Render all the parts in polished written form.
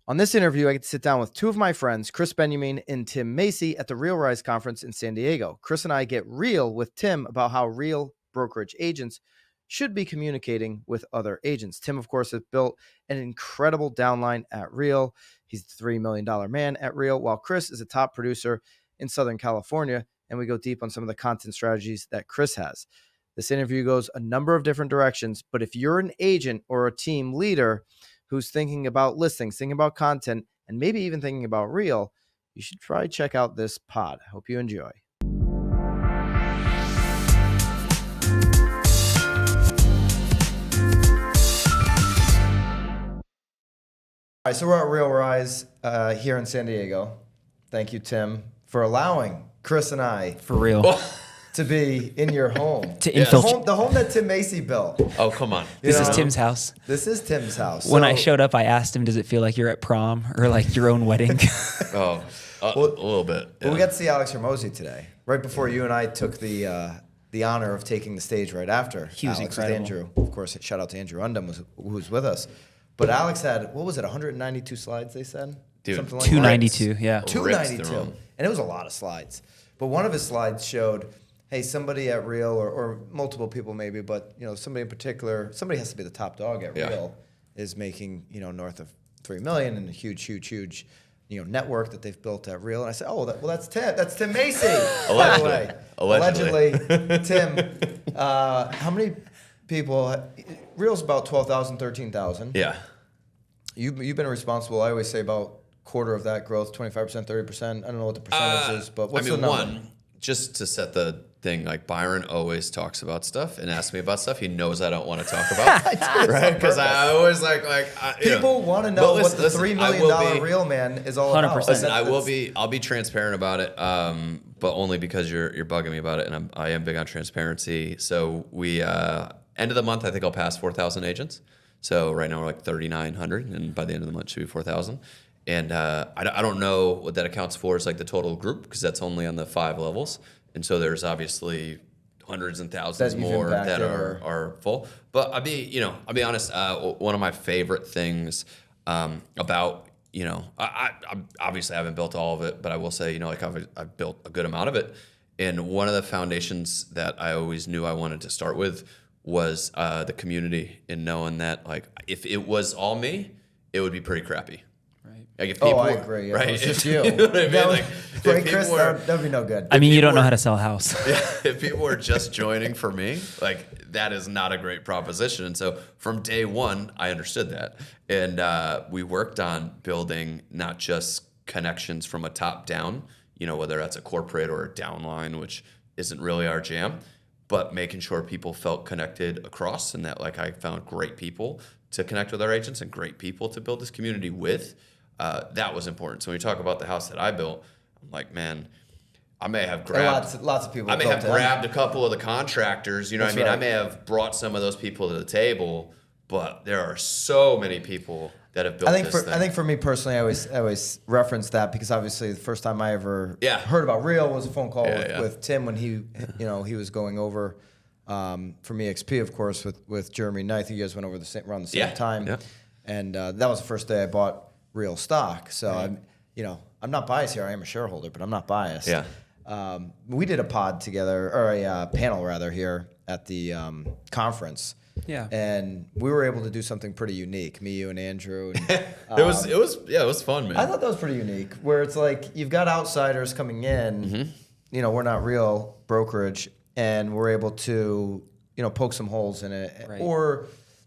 On this interview, I get to sit down with two of my friends, Krys Benyamein and Tim Macy, at the Real Rise conference in San Diego. Krys and I get real with Tim about how real brokerage agents should be communicating with other agents. Tim, of course, has built an incredible downline at Real. He's the $3 million man at Real, while Krys is a top producer in Southern California, and we go deep on some of the content strategies that Krys has. This interview goes a number of different directions, but if you're an agent or a team leader who's thinking about listings, thinking about content, and maybe even thinking about Real, you should try check out this pod. Hope you enjoy. All right, so we're at Real Rise here in San Diego. Thank you, Tim, for allowing Krys and I For real. to be in your home. To infiltrate. The home that Tim Macy built. Oh, come on. This is Tim's house. This is Tim's house. When I showed up, I asked him, does it feel like you're at prom or like your own wedding? A little bit. Yeah. Well, we got to see Alex Hormozi today, right before you and I took the honor of taking the stage right after. He was Alex incredible. With Andrew. Of course, shout out to Andrew Undum, who was with us. But Alex had, what was it, 192 slides, they said? Dude, something like 292, that. yeah. 292. And it was a lot of slides. But one of his slides showed, hey, somebody at Real, or multiple people maybe, but somebody in particular, somebody has to be the top dog at Real, is making north of $3 million and a huge network that they've built at Real. And I said, oh, that's Tim. That's Tim Macy. Allegedly. Tim, how many people? Real's about 12,000, 13,000. Yeah. You've been responsible. I always say about quarter of that growth, 25%, 30%. I don't know what the percentage is, but what's the number? One, just to set the thing, like Byron always talks about stuff and asks me about stuff he knows I don't want to talk about. Right? Because I always people want to know what the $3 million Real man is all 100%. about. Listen, I'll be transparent about it, but only because you're bugging me about it, and I am big on transparency. So we end of the month, I think I'll pass 4,000 agents. So right now we're like 3,900, and by the end of the month it should be 4,000. And I don't know what that accounts for as like the total group, because that's only on the 5 levels. And so there's obviously hundreds and thousands more that are full. But I'll be honest. One of my favorite things about I obviously haven't built all of it, but I will say I've built a good amount of it. And one of the foundations that I always knew I wanted to start with was the community, and knowing that like if it was all me, it would be pretty crappy. Like if people, I agree. Yeah, right? It's just you. You know what I mean? Right, Krys, that'd be no good. I mean, you don't know how to sell a house. If people were just joining for me, like that is not a great proposition. And so from day one, I understood that. And we worked on building not just connections from a top down, whether that's a corporate or a downline, which isn't really our jam, but making sure people felt connected across, and that like I found great people to connect with our agents and great people to build this community with. That was important. So when you talk about the house that I built, I'm like, man, I may have grabbed lots of people. I may have grabbed a couple of the contractors. What I mean? Right. I may have brought some of those people to the table, but there are so many people that have built this thing. I think for me personally, I always reference that because obviously the first time I ever heard about Real was a phone call with Tim when he was going over from EXP, of course, with Jeremy Knight. You guys went over around the same time, and that was the first day I bought Real stock. So I'm not biased here. I am a shareholder, but I'm not biased. Yeah. We did a pod together, or a panel rather, here at the conference. Yeah. And we were able to do something pretty unique. Me, you, and Andrew. And, it was fun, man. I thought that was pretty unique. Where it's like you've got outsiders coming in. Mm-hmm. We're not Real Brokerage, and we're able to poke some holes in it, right. Or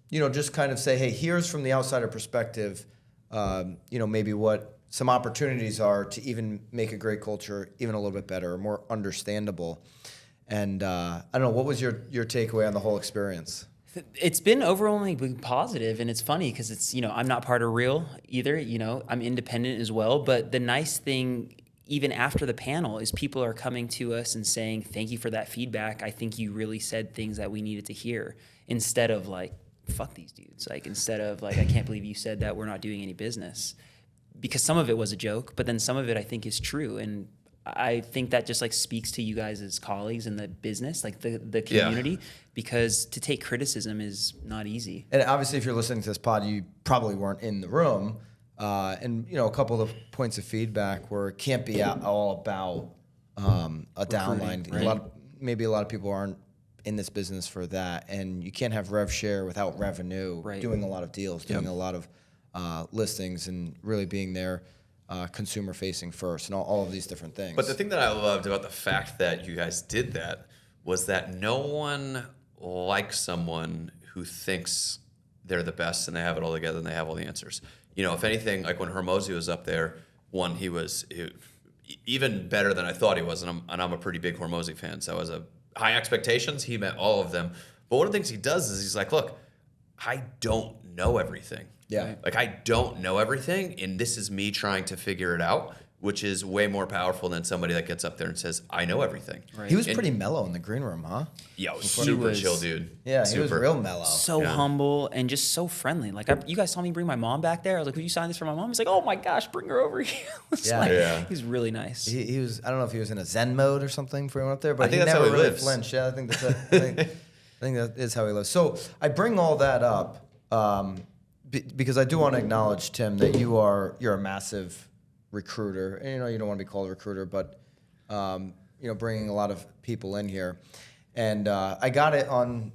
just kind of say, hey, here's from the outsider perspective. Maybe what some opportunities are to even make a great culture even a little bit better or more understandable. And I don't know, what was your takeaway on the whole experience? It's been overwhelmingly positive, and it's funny because it's, I'm not part of Real either. I'm independent as well. But the nice thing, even after the panel, is people are coming to us and saying, thank you for that feedback. I think you really said things that we needed to hear, instead of like, fuck these dudes. Like, instead of like, I can't believe you said that, we're not doing any business. Because some of it was a joke, but then some of it I think is true. And I think that just like speaks to you guys as colleagues in the business, like the community, because to take criticism is not easy. And obviously if you're listening to this pod, you probably weren't in the room, And a couple of points of feedback where it can't be all about a downline. Right. Maybe a lot of people aren't in this business for that, and you can't have rev share without revenue. Right. Doing a lot of deals, doing a lot of listings, and really being there consumer facing first, and all of these different things. But the thing that I loved about the fact that you guys did that was that no one likes someone who thinks they're the best and they have it all together and they have all the answers. If anything, like when Hormozy was up there, he was even better than I thought he was, and I'm a pretty big Hormozy fan, so as a high expectations, he met all of them. But one of the things he does is he's like, look, I don't know everything. Yeah. Like, I don't know everything, and this is me trying to figure it out, which is way more powerful than somebody that gets up there and says, I know everything. Right. He was pretty mellow in the green room, huh? Yeah, super chill dude. Yeah, super. He was real mellow. So humble and just so friendly. Like, you guys saw me bring my mom back there. I was like, would you sign this for my mom? He's like, oh my gosh, bring her over here. He's really nice. He was, I don't know if he was in a Zen mode or something before he went up there, but I think he that's never how he really lives. flinched. Yeah, I think that's I think that is how he lives. So I bring all that up because I do want to acknowledge, Tim, that you're a massive recruiter. And you don't want to be called a recruiter, but bringing a lot of people in here. And I got it on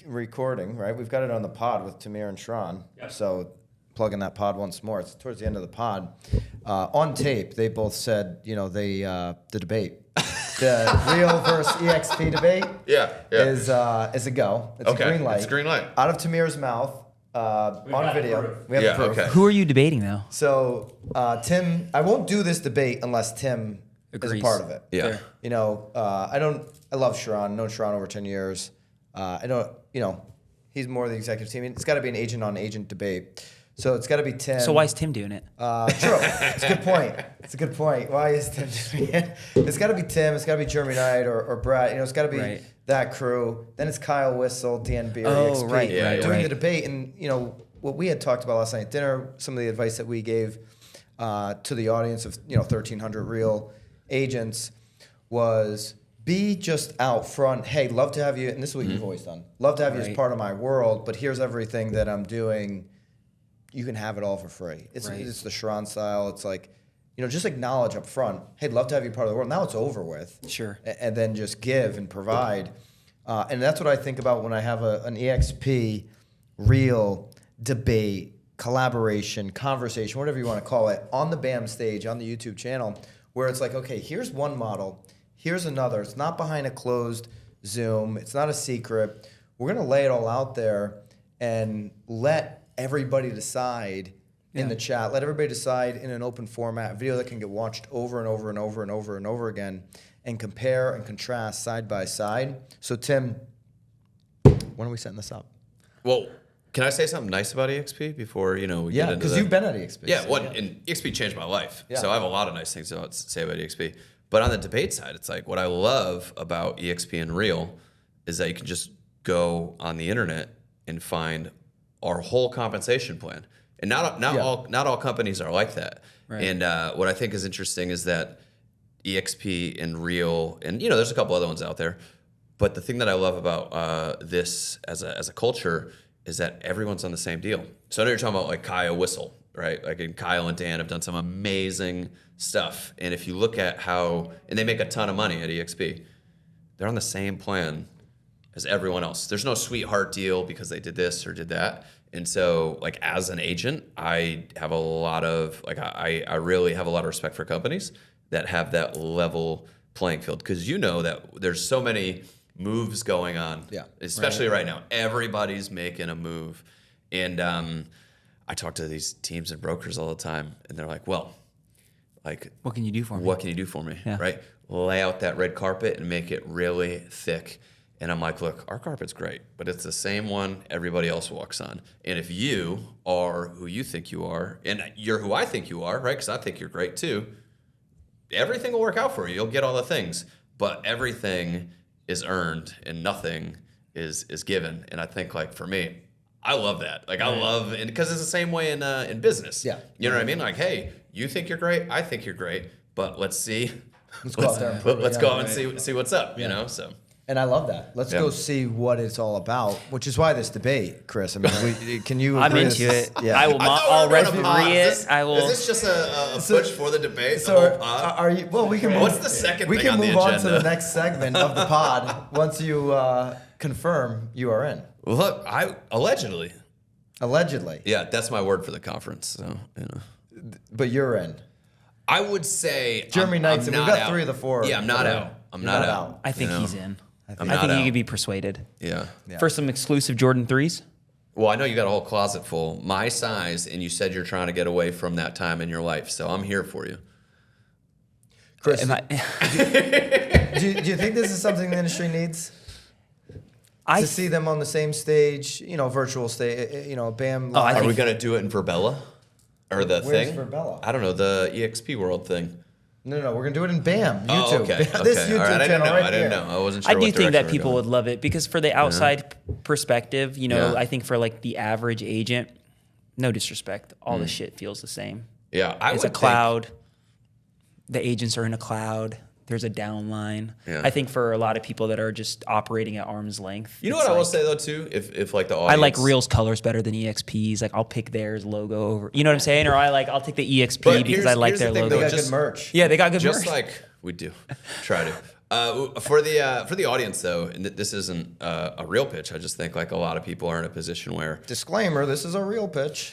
recording, right? We've got it on the pod with Tamir and Shran. Yep. So plugging that pod once more. It's towards the end of the pod. On tape, they both said, the debate. The Real versus EXP debate is a go. It's a green light. It's a green light. Out of Tamir's mouth on video. We have proof. Okay. Who are you debating, though? So Tim, I won't do this debate unless Tim is a part of it. Yeah. Fair. I love Sharon. Known Sharon over 10 years. He's more the executive team. It's got to be an agent on agent debate. So it's got to be Tim. So why is Tim doing it? True. It's a good point. Why is Tim doing it? It's got to be Tim. It's got to be Jeremy Knight or Brad. It's got to be that crew. Then it's Kyle Whistle, Dan Beer, EXP doing the debate. And, what we had talked about last night at dinner, some of the advice that we gave to the audience of, 1,300 real agents was be just out front. Hey, love to have you. And this is what you've always done. Love to have you as part of my world, but here's everything that I'm doing. You can have it all for free. It's the Sharon style. It's like, just acknowledge up front, hey, love to have you part of the world. Now it's over with. Sure. And then just give and provide. And that's what I think about when I have an EXP, real debate, collaboration, conversation, whatever you want to call it, on the BAM stage, on the YouTube channel, where it's like, okay, here's one model, here's another. It's not behind a closed Zoom. It's not a secret. We're going to lay it all out there and let everybody decide in the chat. Let everybody decide in an open format, a video that can get watched over and over and over and over and over again, and compare and contrast side by side. So, Tim, when are we setting this up? Well, can I say something nice about EXP before we get into because you've been at EXP. Yeah, and EXP changed my life. Yeah. So I have a lot of nice things to say about EXP. But on the debate side, it's like what I love about EXP and Real is that you can just go on the internet and find our whole compensation plan. And not all companies are like that. Right. And what I think is interesting is that EXP and Real, and there's a couple other ones out there, but the thing that I love about this as a culture is that everyone's on the same deal. So I know you're talking about like Kyle Whistle, right? Like, and Kyle and Dan have done some amazing stuff. And if you look at and they make a ton of money at EXP, they're on the same plan as everyone else. There's no sweetheart deal because they did this or did that. And so, like, as an agent, I have a lot of, I really have a lot of respect for companies that have that level playing field, because that there's so many moves going on, especially right now. Everybody's making a move. And I talk to these teams and brokers all the time, and they're like, well, what can you do for me? What can you do for me, right? Lay out that red carpet and make it really thick. And I'm like, look, our carpet's great, but it's the same one everybody else walks on. And if you are who you think you are, and you're who I think you are, right? Because I think you're great too, everything will work out for you. You'll get all the things, but everything is earned and nothing is given. And I think, like, for me, I love that. Like, I love, and because it's the same way in business. Yeah. You know what I mean? Like, hey, you think you're great, I think you're great, but let's see. Let's go out there and let's go out and see what's up. So. And I love that. Let's go see what it's all about, which is why this debate, Krys. I mean, can you? I'm agree into this- it. Yeah. I'll referee it. I will. Is this just a push for the debate? The So whole pod? are you? Well, we can. Move, What's the second We thing can on the move on to agenda? the next segment of the pod once you confirm you are in. Well, look, allegedly. Allegedly. Yeah, that's my word for the conference. So But you're in. I would say Jeremy I'm Knightson, we've not got out. 3 of the 4. Yeah, I'm not out. I'm not out. I think you know? he's in. I I'm think not he out. could be persuaded. Yeah. For some exclusive Jordan 3s. Well, I know you got a whole closet full, my size, and you said you're trying to get away from that time in your life. So I'm here for you. Krys, do you think this is something the industry needs? To see them on the same stage, virtual stage, BAM. Oh, I Are think- we gonna do it in Verbella, or the Where's thing? Verbella? I don't know, the EXP World thing. No, we're gonna do it in BAM. Oh, YouTube. okay. This Okay. YouTube All right. I didn't channel know. right I didn't here. know. I wasn't sure. I do what think that direction people we're would love it because for the outside perspective, Yeah. I think for like the average agent, no disrespect, all the shit feels the same. going. Yeah, It's a cloud. The agents are in a cloud. There's a downline. Yeah. I think for a lot of people that are just operating at arm's length. You know it's what I will like- say though too, if like the audience, I like Real's colors better than EXP's. Like I'll pick theirs logo over. You know what I'm saying? Or I'll take the EXP But because here's- I like here's the their thing, logo. They got Just- good merch. Yeah, they got good just merch. like we do, try to. For the audience though, and this isn't a real pitch. I just think like a lot of people are in a position where. Disclaimer: this is a real pitch.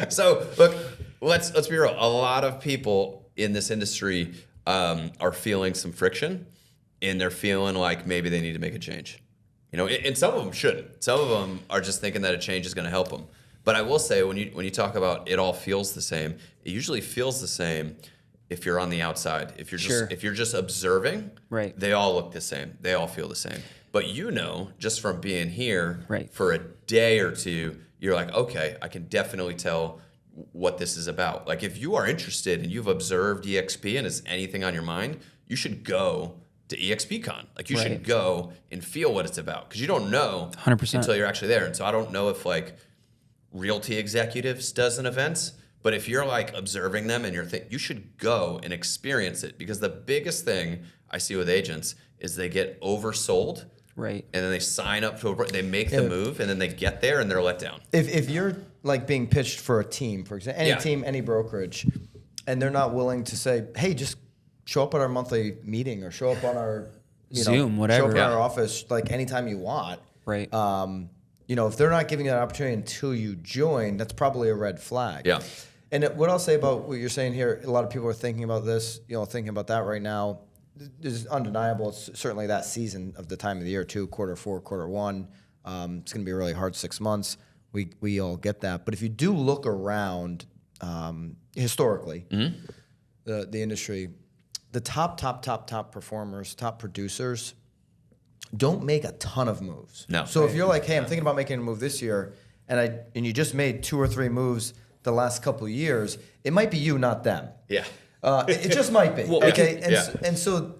So look, let's be real. A lot of people in this industry are feeling some friction, and they're feeling like maybe they need to make a change. And some of them shouldn't. Some of them are just thinking that a change is going to help them. But I will say, when you talk about it all feels the same, it usually feels the same if you're on the outside. If you're just observing, Right. They all look the same. They all feel the same. But just from being here Right. for a day or two, you're like, okay, I can definitely tell what this is about. Like if you are interested and you've observed EXP and it's anything on your mind, you should go to EXPCon. Like you should Right. go and feel what it's about because you don't know 100%. until you're actually there. And so I don't know if like Realty Executives does an event, but if you're like observing them and you should go and experience it because the biggest thing I see with agents is they get oversold. Right. And then they sign up to they make the move and then they get there and they're let down. If you're like being pitched for a team, for example, any team, any brokerage, and they're not willing to say, hey, just show up at our monthly meeting or show up on our Zoom, show whatever. up in our office like anytime you want. Right. If they're not giving you that opportunity until you join, that's probably a red flag. Yeah. And what I'll say about what you're saying here, a lot of people are thinking about this, thinking about that right now. It's undeniable. It's certainly that season of the time of the year too, quarter 4, quarter 1. It's going to be a really hard 6 months. We all get that. But if you do look around historically, the industry, the top performers, top producers don't make a ton of moves. No. So if you're like, hey, I'm thinking about making a move this year, and you just made 2 or 3 moves the last couple of years, it might be you, not them. Yeah. It just might be. Well, Okay. yeah. And so,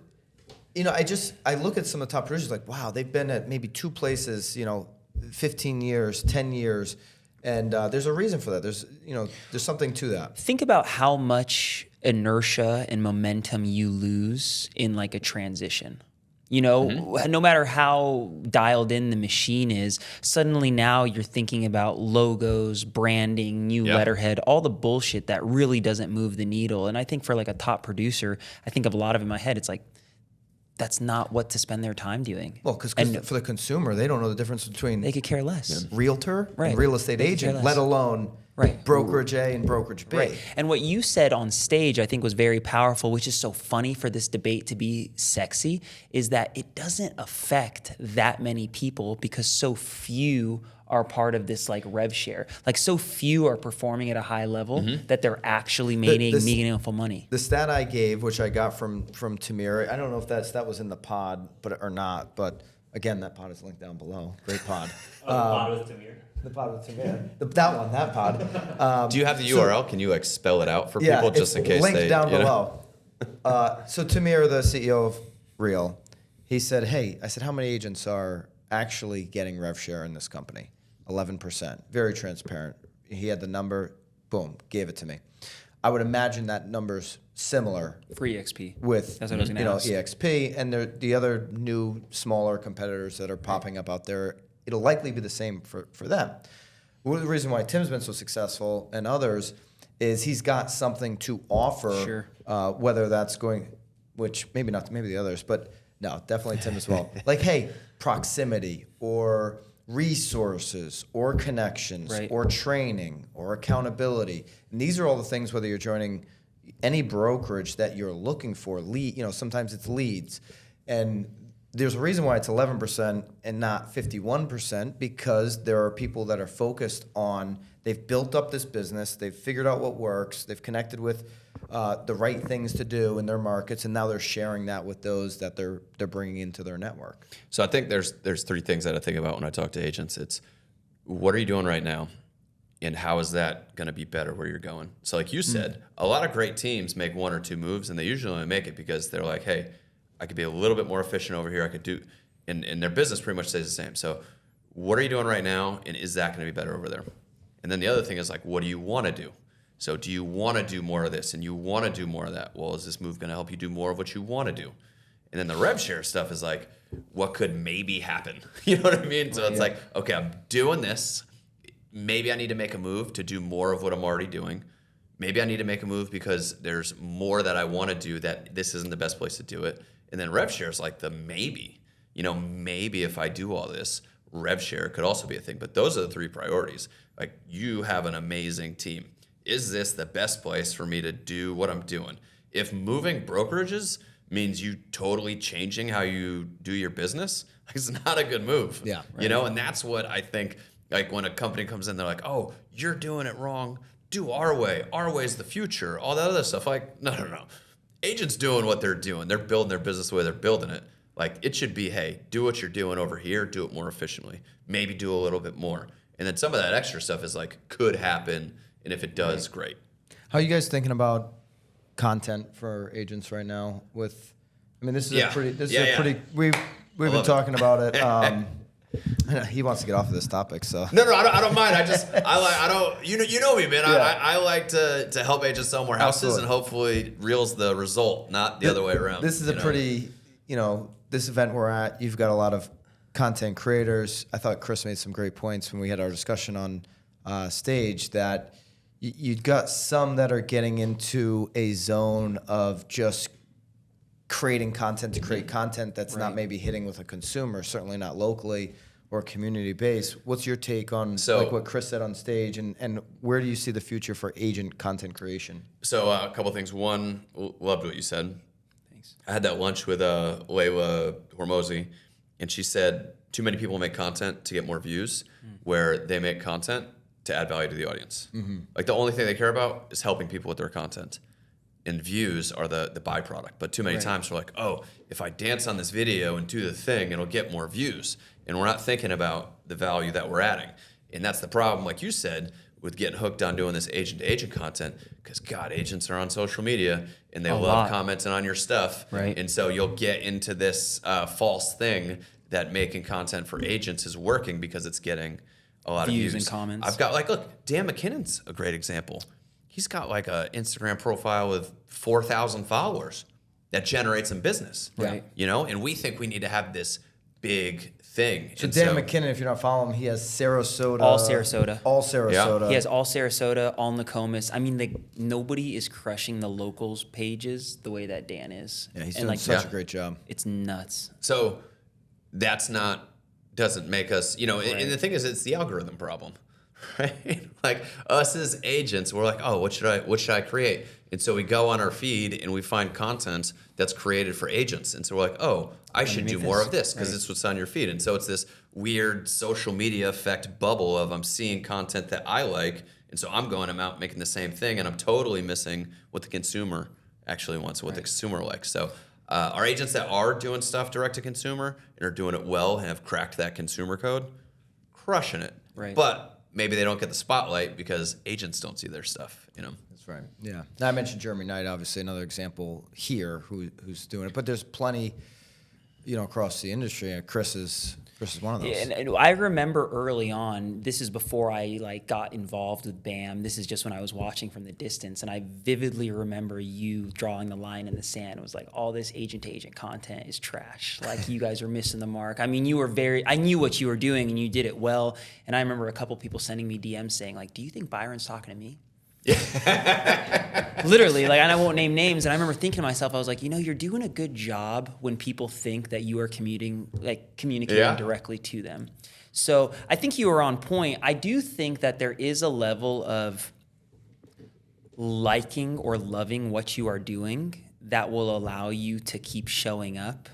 I look at some of the top producers like, wow, they've been at maybe 2 places, 15 years, 10 years. And there's a reason for that. There's something to that. Think about how much inertia and momentum you lose in like a transition. No matter how dialed in the machine is, suddenly now you're thinking about logos, branding, new letterhead, all the bullshit that really doesn't move the needle. And I think for like a top producer, I think of a lot of in my head, it's like, that's not what to spend their time doing. Well, because And for the consumer, they don't know the difference between they could care less. realtor Right. and real estate They could care agent, less. let alone Right. brokerage A and brokerage B. Right. And what you said on stage, I think was very powerful, which is so funny for this debate to be sexy, is that it doesn't affect that many people because so few are part of this like rev share. Like so few are performing at a high level that they're actually making this- meaningful money. The stat I gave, which I got from Tamir, I don't know if that was in the pod or not, but again, that pod is linked down below. Great pod. The pod with Tamir. That pod. Do you have the URL? Can you like spell it out for people just in case linked they down below. So Tamir, the CEO of Real, he said, hey, I said, how many agents are actually getting rev share in this company? 11%. Very transparent. He had the number, boom, gave it to me. I would imagine that number's similar For EXP. with That's what I was gonna ask. EXP and the other new smaller competitors that are popping up out there. It'll likely be the same for them. Well, the reason why Tim's been so successful and others is he's got something to offer. Sure. Whether that's which maybe not, maybe the others, but no, definitely Tim as well. Like, hey, proximity or resources or connections Right. or training or accountability. And these are all the things, whether you're joining any brokerage that you're looking for, sometimes it's leads. And there's a reason why it's 11% and not 51%, because there are people that are focused on, they've built up this business, they've figured out what works, they've connected with the right things to do in their markets, and now they're sharing that with those that they're bringing into their network. So I think there's three things that I think about when I talk to agents. It's what are you doing right now, and how is that going to be better where you're going? So like you said, a lot of great teams make one or two moves, and they usually only make it because they're like, hey, I could be a little bit more efficient over here. I could do, and their business pretty much stays the same. So what are you doing right now, and is that going to be better over there? And then the other thing is like, what do you want to do? So do you want to do more of this and you want to do more of that? Well, is this move going to help you do more of what you want to do? And then the rev share stuff is like, what could maybe happen? You know what I mean? So it's like, okay, I'm doing this. Maybe I need to make a move to do more of what I'm already doing. Maybe I need to make a move because there's more that I want to do that this isn't the best place to do it. And then rev share is like the maybe. Maybe if I do all this, rev share could also be a thing. But those are the three priorities. Like, you have an amazing team. Is this the best place for me to do what I'm doing? If moving brokerages means you totally changing how you do your business, it's not a good move. Yeah. Right. And that's what I think, like when a company comes in, they're like, oh, you're doing it wrong. Do our way. Our way's the future. All that other stuff. Like, no. Agents doing what they're doing. They're building their business the way they're building it. Like, it should be, hey, do what you're doing over here. Do it more efficiently. Maybe do a little bit more. And then some of that extra stuff is like, could happen. And if it does, great. How are you guys thinking about content for agents right now? This is a pretty. We've been talking about it. He wants to get off of this topic, so no, I don't mind. I don't. You know me, man. Yeah. I like to help agents sell more houses. Absolutely. And hopefully, Real's the result, not the other way around. This is a pretty, this event we're at. You've got a lot of content creators. I thought Krys made some great points when we had our discussion on stage that. You've got some that are getting into a zone of just creating content to create content that's not maybe hitting with a consumer, certainly not locally or community-based. What's your take on like what Krys said on stage, and where do you see the future for agent content creation? So a couple things. One, loved what you said. Thanks. I had that lunch with Layla Hormozy, and she said too many people make content to get more views, where they make content to add value to the audience. Mm-hmm. Like, the only thing they care about is helping people with their content. And views are the byproduct. But too many times we're like, oh, if I dance on this video and do the thing, it'll get more views. And we're not thinking about the value that we're adding. And that's the problem, like you said, with getting hooked on doing this agent-to-agent content. Because, God, agents are on social media, and they love commenting on your stuff. Right. And so you'll get into this false thing that making content for agents is working because it's getting a lot of views and comments. I've got, look, Dan McKinnon's a great example. He's got like an Instagram profile with 4,000 followers that generates some business. Right. And we think we need to have this big thing. So Dan McKinnon, if you're not following him, he has Sarasota. All Sarasota. All Sarasota. Yeah. He has all Sarasota, all Nokomis. Nobody is crushing the locals pages the way that Dan is. Yeah, he's doing such a great job. It's nuts. So doesn't make us, and the thing is, it's the algorithm problem, right? Like, us as agents, we're like, oh, what should I create? And so we go on our feed and we find content that's created for agents. And so we're like, oh, I should do more of this because it's what's on your feed. And so it's this weird social media effect bubble of I'm seeing content that I like. And so I'm out making the same thing. And I'm totally missing what the consumer actually wants, what the consumer likes. So our agents that are doing stuff direct to consumer and are doing it well and have cracked that consumer code, crushing it. Right. But maybe they don't get the spotlight because agents don't see their stuff, That's right. Yeah. Now, I mentioned Jeremy Knight, obviously another example here who's doing it, but there's plenty, across the industry. Krys is Versus one of those. And I remember early on, this is before I like got involved with BAM. This is just when I was watching from the distance, and I vividly remember you drawing the line in the sand. It was like, all this agent to agent content is trash. Like, you guys are missing the mark. I mean, I knew what you were doing and you did it well. And I remember a couple people sending me DMs saying like, do you think Byron's talking to me? Literally, like, and I won't name names. And I remember thinking to myself, I was like, you're doing a good job when people think that you are communicating directly to them. So I think you were on point. I do think that there is a level of liking or loving what you are doing that will allow you to keep showing up,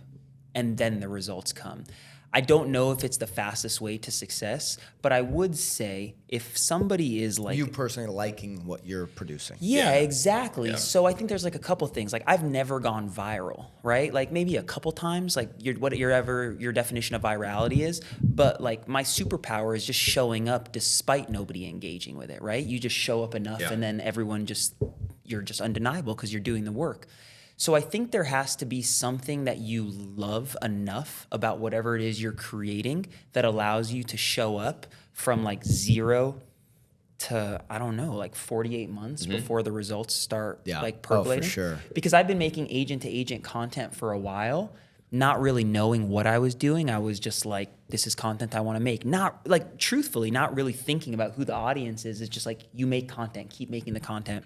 and then the results come. I don't know if it's the fastest way to success, but I would say if somebody is like... You personally liking what you're producing. Yeah, exactly. Yeah. So I think there's like a couple things. Like, I've never gone viral, right? Like, maybe a couple times, like your definition of virality is. But like, my superpower is just showing up despite nobody engaging with it, right? You just show up enough, and then you're just undeniable because you're doing the work. So I think there has to be something that you love enough about whatever it is you're creating that allows you to show up from like 0 to, I don't know, like 48 months before the results start like percolating. Oh, for sure. Because I've been making agent to agent content for a while, not really knowing what I was doing. I was just like, this is content I want to make. Not like, truthfully, not really thinking about who the audience is. It's just like, you make content, keep making the content.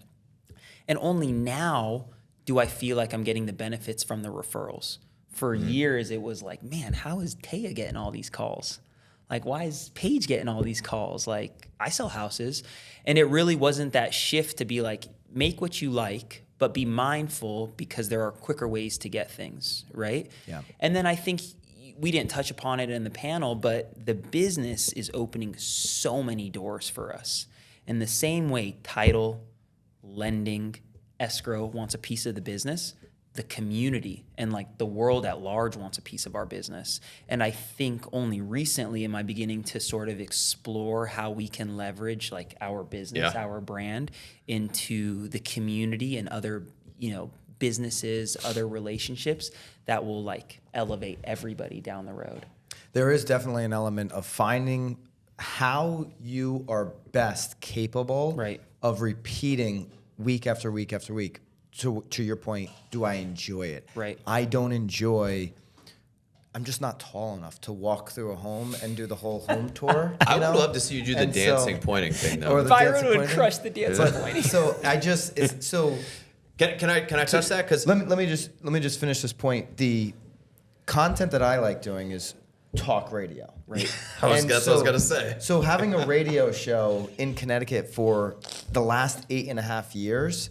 And only now do I feel like I'm getting the benefits from the referrals. For years, it was like, man, how is Taya getting all these calls? Like, why is Paige getting all these calls? Like, I sell houses. And it really wasn't that shift to be like, make what you like, but be mindful because there are quicker ways to get things, right? Yeah. And then I think we didn't touch upon it in the panel, but the business is opening so many doors for us. In the same way, title, lending, escrow wants a piece of the business, the community and like the world at large wants a piece of our business. And I think only recently am I beginning to sort of explore how we can leverage like our business, our brand into the community and other, businesses, other relationships that will like elevate everybody down the road. There is definitely an element of finding how you are best capable of repeating week after week after week. To your point, do I enjoy it? Right. I don't enjoy. I'm just not tall enough to walk through a home and do the whole home tour. I would love to see you do the dancing pointing thing though. Or the Byron dancing would pointing. crush the dancing pointing. So I just Can I touch that? Because let me just finish this point. The content that I like doing is talk radio, right? that's what I was gonna say. So having a radio show in Connecticut for the last 8.5 years,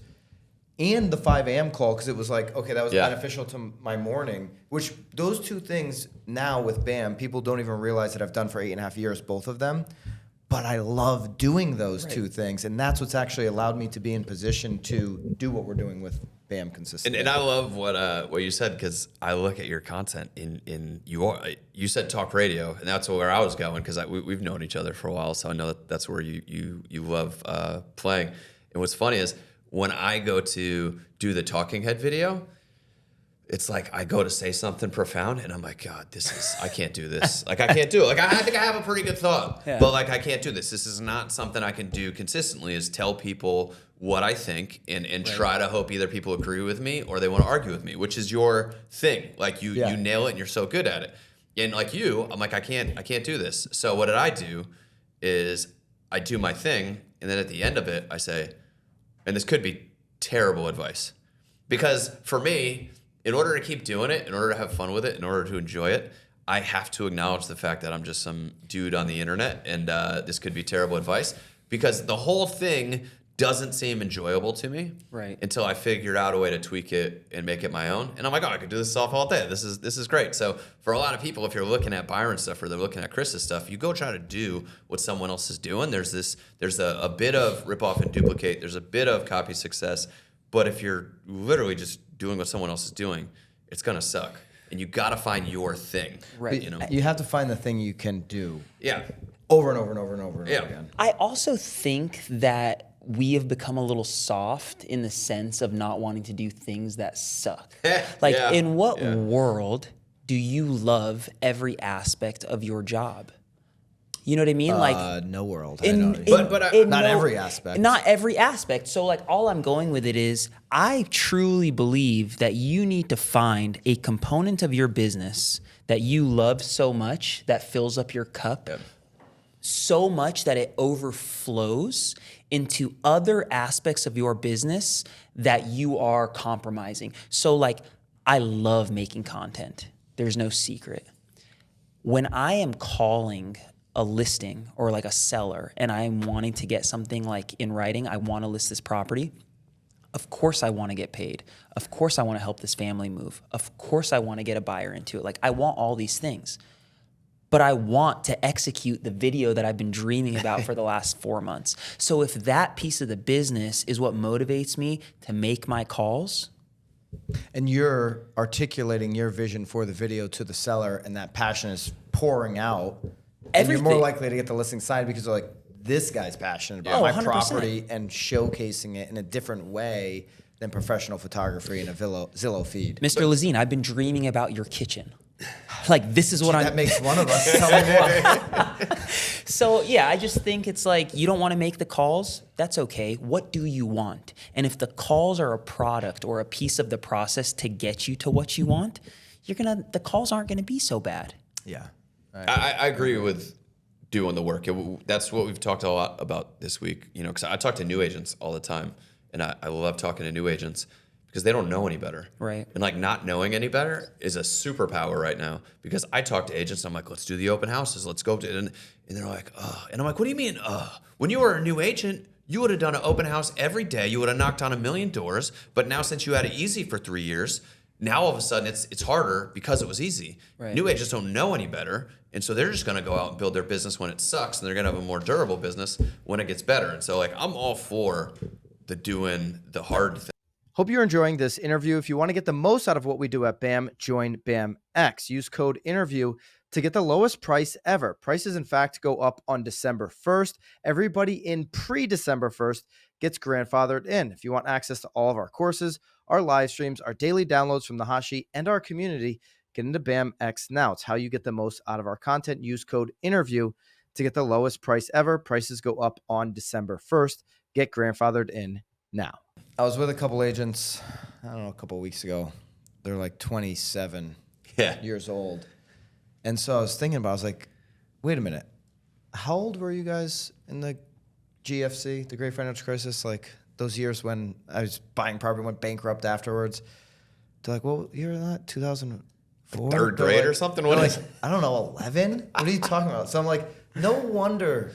and the 5 a.m. call, because it was like, okay, that was beneficial to my morning. Which those two things now with BAM, people don't even realize that I've done for 8.5 years, both of them. But I love doing those two things, and that's what's actually allowed me to be in position to do what we're doing with BAM consistently. And I love what you said, because I look at your content you said talk radio, and that's where I was going, because we've known each other for a while, so I know that's where you love playing. And what's funny is when I go to do the talking head video, it's like I go to say something profound and I'm like, God, I can't do this. Like, I can't do it. Like, I think I have a pretty good thought, but like, I can't do this. This is not something I can do consistently, is tell people what I think and try to hope either people agree with me or they want to argue with me, which is your thing. Like, you nail it and you're so good at it. And like I'm like, I can't do this. So what did I do is I do my thing. And then at the end of it, I say, and this could be terrible advice, because for me, in order to keep doing it, in order to have fun with it, in order to enjoy it, I have to acknowledge the fact that I'm just some dude on the internet, and this could be terrible advice, because the whole thing doesn't seem enjoyable to me until I figured out a way to tweak it and make it my own. And I'm like, oh, I could do this stuff all day. This is great. So for a lot of people, if you're looking at Byron's stuff or they're looking at Krys's stuff, you go try to do what someone else is doing. There's a bit of rip off and duplicate. There's a bit of copy success. But if you're literally just doing what someone else is doing, it's gonna suck. And you gotta find your thing. Right. You have to find the thing you can do. Yeah. Over and over and over and over and over again. I also think that we have become a little soft in the sense of not wanting to do things that suck. Like, in what world do you love every aspect of your job? You know what I mean? Like no world. not every aspect. Not every aspect. So like all I'm going with it is I truly believe that you need to find a component of your business that you love so much that fills up your cup so much that it overflows into other aspects of your business that you are compromising. So like I love making content. There's no secret. When I am calling a listing or like a seller and I'm wanting to get something like in writing, I want to list this property. Of course I want to get paid. Of course I want to help this family move. Of course I want to get a buyer into it. Like I want all these things, but I want to execute the video that I've been dreaming about for the last 4 months. So if that piece of the business is what motivates me to make my calls. And you're articulating your vision for the video to the seller and that passion is pouring out. And you're more likely to get the listing signed because they're like, this guy's passionate about my 100%. property and showcasing it in a different way than professional photography in a Zillow feed. Mr. Lazine, I've been dreaming about your kitchen. Like this is what That makes one of us. Tell me more. So yeah, I just think it's like you don't want to make the calls. That's okay. What do you want? And if the calls are a product or a piece of the process to get you to what you want, the calls aren't gonna be so bad. Yeah. I agree with doing the work. That's what we've talked a lot about this week, you know, because I talk to new agents all the time, and I love talking to new agents because they don't know any better. Right. And like not knowing any better is a superpower right now because I talk to agents and I'm like, let's do the open houses. Let's go to it. And they're like, and I'm like, what do you mean? When you were a new agent, you would have done an open house every day. You would have knocked on 1 million doors. But now since you had it easy for 3 years, now all of a sudden it's harder because it was easy. Right. New agents don't know any better. And so they're just going to go out and build their business when it sucks. And they're going to have a more durable business when it gets better. And so like, I'm all for the doing the hard thing. Hope you're enjoying this interview. If you want to get the most out of what we do at BAM, join BAMX. Use code INTERVIEW to get the lowest price ever. Prices, in fact, go up on December 1st. Everybody in pre-December 1st gets grandfathered in. If you want access to all of our courses, our live streams, our daily downloads from the hot sheet, and our community, get into BAMX now. It's how you get the most out of our content. Use code INTERVIEW to get the lowest price ever. Prices go up on December 1st. Get grandfathered in now. I was with a couple agents, I don't know, a couple of weeks ago. They're like 27 years old. And so I was thinking about it. I was like, wait a minute. How old were you guys in the GFC, the Great Financial Crisis? Like those years when I was buying property, went bankrupt afterwards. They're like, what year was that? 2004? Third grade or something? What is it? I don't know, 11? What are you talking about? So I'm like, no wonder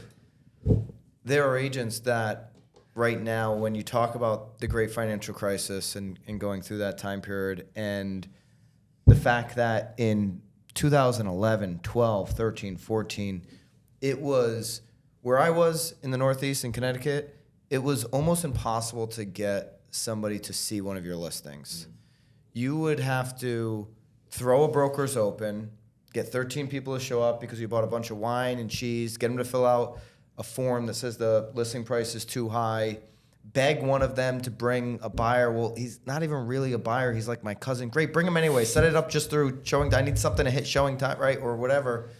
there are agents that right now, when you talk about the Great Financial Crisis and going through that time period and the fact that in 2011, 12, 13, 14, it was where I was in the Northeast in Connecticut, it was almost impossible to get somebody to see one of your listings. You would have to throw a broker's open, get 13 people to show up because you bought a bunch of wine and cheese, get them to fill out a form that says the listing price is too high, beg one of them to bring a buyer. Well, he's not even really a buyer. He's like my cousin. Great, bring him anyway. Set it up just through showing. I need something to hit showing time, right, or whatever.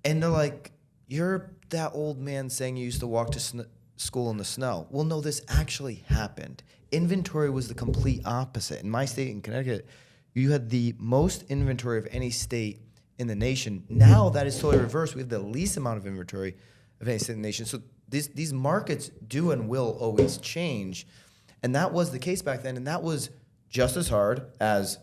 And they're like, you're that old man saying you used to walk to school in the snow. Well, no, this actually happened. Inventory was the complete opposite. In my state, in Connecticut, you had the most inventory of any state in the nation. Now that is totally reversed. We have the least amount of inventory of any state in the nation. So these markets do and will always change. And that was the case back then. And that was just as hard as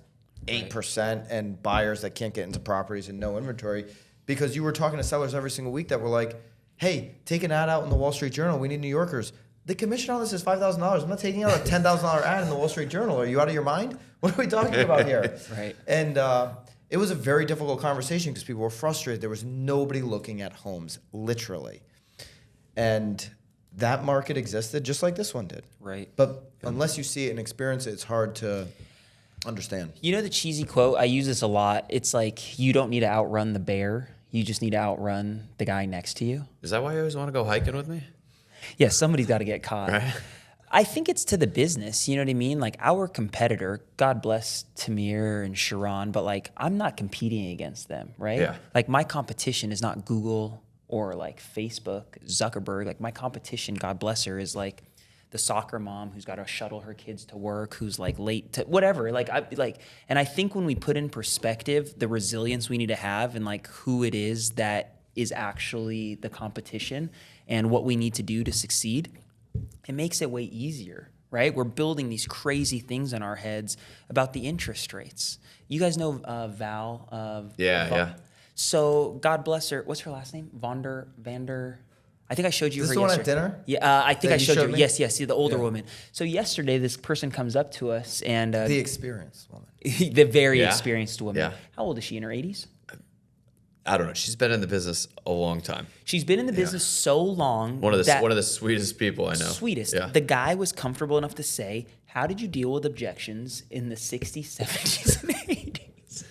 8% and buyers that can't get into properties and no inventory, because you were talking to sellers every single week that were like, hey, take an ad out in the Wall Street Journal. We need New Yorkers. The commission on this is $5,000. I'm not taking out a $10,000 ad in the Wall Street Journal. Are you out of your mind? What are we talking about here? Right. And it was a very difficult conversation because people were frustrated. There was nobody looking at homes, literally. And that market existed just like this one did. Right. But unless you see it and experience it, it's hard to understand. You know the cheesy quote? I use this a lot. It's like, you don't need to outrun the bear. You just need to outrun the guy next to you. Is that why you always want to go hiking with me? Yeah, somebody's got to get caught. Right. I think it's to the business. You know what I mean? Like our competitor, God bless Tamir and Sharon, but like I'm not competing against them, right? Yeah. Like my competition is not Google or like Facebook, Zuckerberg. Like my competition, God bless her, is like the soccer mom who's got to shuttle her kids to work, who's like late to whatever. And I think when we put in perspective the resilience we need to have and like who it is that is actually the competition and what we need to do to succeed, it makes it way easier, right? We're building these crazy things in our heads about the interest rates. You guys know Val? Yeah. So God bless her. What's her last name? Vander. I think I showed you Is her this the one yesterday. at dinner? Yeah, I think That I you showed showed you. me? Yes, the older Yeah. woman. So yesterday, this person comes up to us and The experienced woman. the very Yeah. experienced woman. Yeah. How old is she? In her 80s? I don't know. She's been in the business a long time. She's been in the business so long. One of that the sweetest people I know. Sweetest. Yeah. The guy was comfortable enough to say, "How did you deal with objections in the 60s, 70s, and 80s?"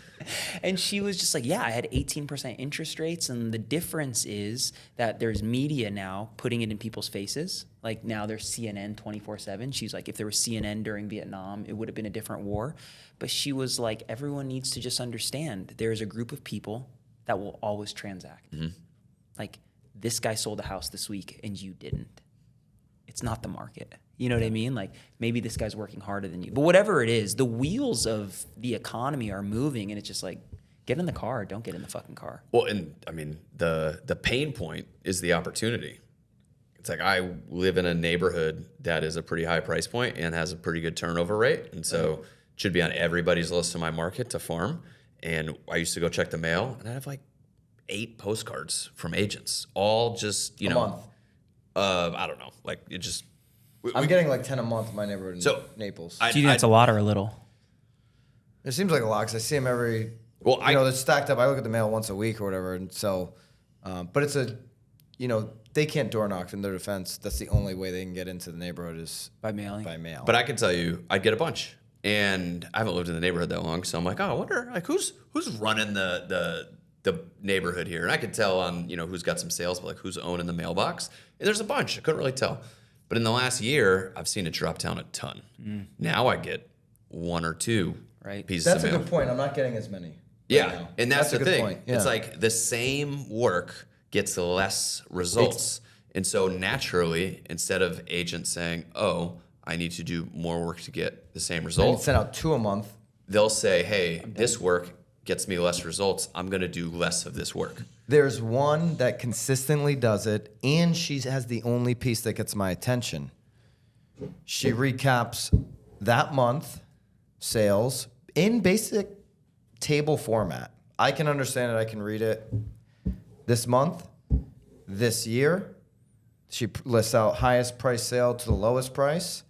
And she was just like, "Yeah, I had 18% interest rates, and the difference is that there's media now putting it in people's faces. Like now there's CNN 24/7." She's like, "If there was CNN during Vietnam, it would have been a different war." But she was like, "Everyone needs to just understand there is a group of people that will always transact. Mm-hmm. Like this guy sold a house this week and you didn't. It's not the market." You know what I mean? Like maybe this guy's working harder than you. But whatever it is, the wheels of the economy are moving and it's just like, get in the car, don't get in the fucking car. Well, and I mean, the pain point is the opportunity. It's like I live in a neighborhood that is a pretty high price point and has a pretty good turnover rate. And so it should be on everybody's list in my market to farm. And I used to go check the mail and I'd have like 8 postcards from agents, all just, A month. I don't know. Like it just, I'm getting like 10 a month in my neighborhood in Naples. Do you think that's a lot or a little? It seems like a lot because I see them every. Well, they're stacked up. I look at the mail once a week or whatever, and so, but it's they can't door knock in their defense. That's the only way they can get into the neighborhood is By mailing? by mail. But I can tell you, I'd get a bunch. And I haven't lived in the neighborhood that long, so I'm like, oh, I wonder, like, who's running the neighborhood here? And I could tell on, who's got some sales, but like who's owning the mailbox. And there's a bunch. I couldn't really tell. But in the last year, I've seen it drop down a ton. Now I get 1 or 2 pieces That's of a mail. good point. I'm not getting as many. Yeah, right now. and that's a the good thing. point. Yeah. It's like the same work gets less results. And so naturally, instead of agents saying, oh, I need to do more work to get the same I result, send out 2 a month. they'll say, hey, this work gets me less results. I'm going to do less of this work. There's one that consistently does it, and she has the only piece that gets my attention. She recaps that month sales in basic table format. I can understand it. I can read it. This month, this year, she lists out highest price sale to the lowest price.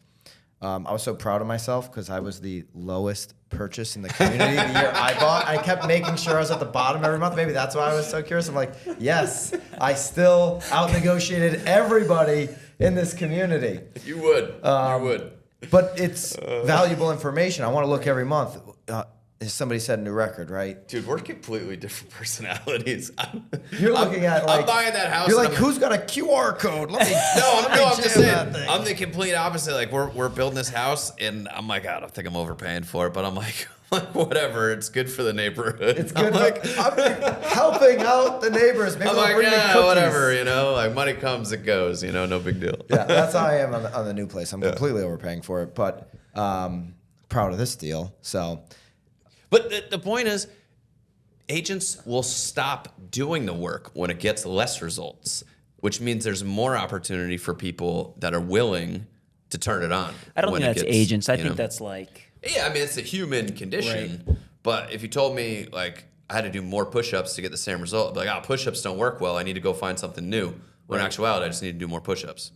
I was so proud of myself because I was the lowest purchase in the community the year I bought. I kept making sure I was at the bottom every month. Maybe that's why I was so curious. I'm like, yes, I still out-negotiated everybody in this community. You would. You would. But it's valuable information. I want to look every month. Somebody set a new record, right? Dude, we're completely different personalities. You're looking at like I'm buying that house. You're and like, I'm w's got a QR code? Let me. I'm just jam that saying. thing. I'm the complete opposite. Like we're building this house, and I'm like, I don't think I'm overpaying for it, but I'm like whatever. It's good for the neighborhood. It's good. I'm I'm helping out the neighbors. Maybe I'm they'll like, bring me yeah, cookies. whatever. Like money comes, it goes. No big deal. Yeah, that's how I am on the new place. I'm completely overpaying for it, but proud of this deal. So. But the point is, agents will stop doing the work when it gets less results, which means there's more opportunity for people that are willing to turn it on. I don't when think it that's gets, agents. I think that's like... Yeah, I mean, it's a human condition. Right. But if you told me, like, I had to do more push-ups to get the same result, I'd be like, push-ups don't work well. I need to go find something new. When in actuality, I just need to do more push-ups.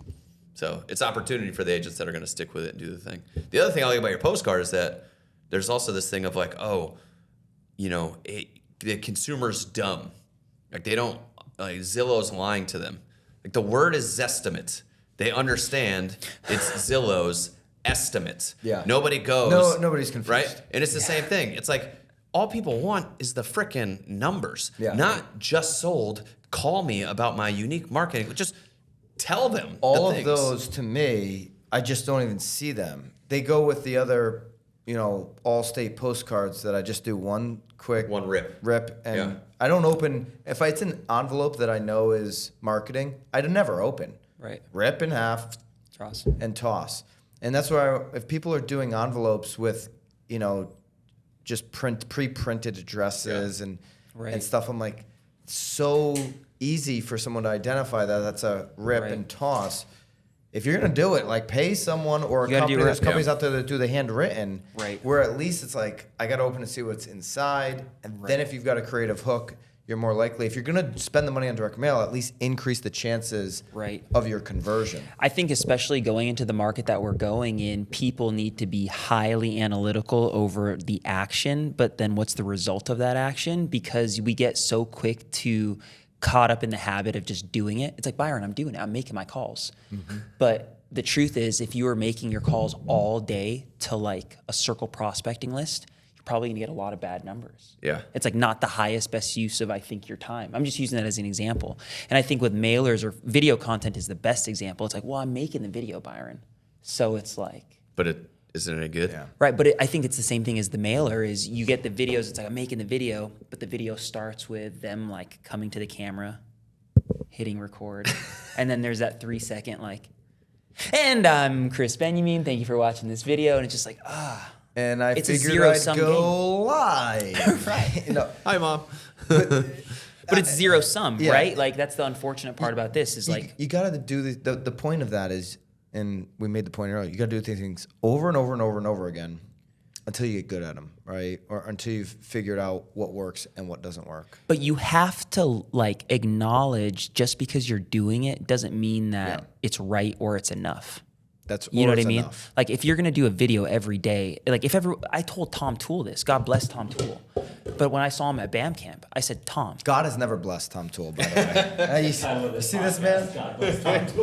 So it's opportunity for the agents that are going to stick with it and do the thing. The other thing I like about your postcard is that there's also this thing of like, the consumer's dumb. Like they don't, like Zillow's lying to them. Like the word is Zestimate. They understand it's Zillow's estimate. Yeah. Nobody goes. No, nobody's confused. Right? And it's the same thing. It's like all people want is the frickin' numbers. Yeah. Not just sold. Call me about my unique marketing. Just tell them All the of things. those to me I just don't even see them. They go with the other, all-state postcards that I just do one quick One rip. and Yeah. I don't open. If it's an envelope that I know is marketing, I'd never open. Right. Rip in half Toss. and toss. And that's why if people are doing envelopes with, just pre-printed addresses and Right. stuff, I'm like, so easy for someone to identify that's a rip Right. and toss. If you're gonna do it, like pay someone or a You gotta company. do There's rip. companies out there that do the handwritten, Right. where at least it's like I gotta open to see what's inside, and then if you've got a creative hook, you're more likely. If you're gonna spend the money on direct mail, at least increase the chances Right. of your conversion. I think especially going into the market that we're going in, people need to be highly analytical over the action, but then what's the result of that action? Because we get so quick to caught up in the habit of just doing it. It's like, Byron, I'm doing it. I'm making my calls. But the truth is, if you are making your calls all day to like a circle prospecting list, you're probably gonna get a lot of bad numbers. Yeah. It's like not the highest, best use of, I think, your time. I'm just using that as an example. And I think with mailers or video content is the best example. It's like, well, I'm making the video, Byron. So it's like, But it isn't any good. Yeah. right, but I think it's the same thing as the mailer is you get the videos, it's like I'm making the video, but the video starts with them like coming to the camera, hitting record, and then there's that 3-second like, and I'm Krys Benyamein, thank you for watching this video, and it's just like, And I It's a figured I'd zero-sum go live. Right. Hi, Mom. but it's zero sum, Yeah. right? Like that's the unfortunate part about this is like, you got to do the point of that is, and we made the point earlier, you got to do things over and over and over and over again until you get good at them, right? Or until you've figured out what works and what doesn't work. but you have to like acknowledge just because you're doing it doesn't mean that Yeah. it's right or it's enough. That's You know what I it's mean? enough. Like if you're gonna do a video every day, like if ever I told Tom Toole this, God bless Tom Toole, but when I saw him at BAM camp, I said, Tom, God has never blessed Tom Toole, by the way. You see this man?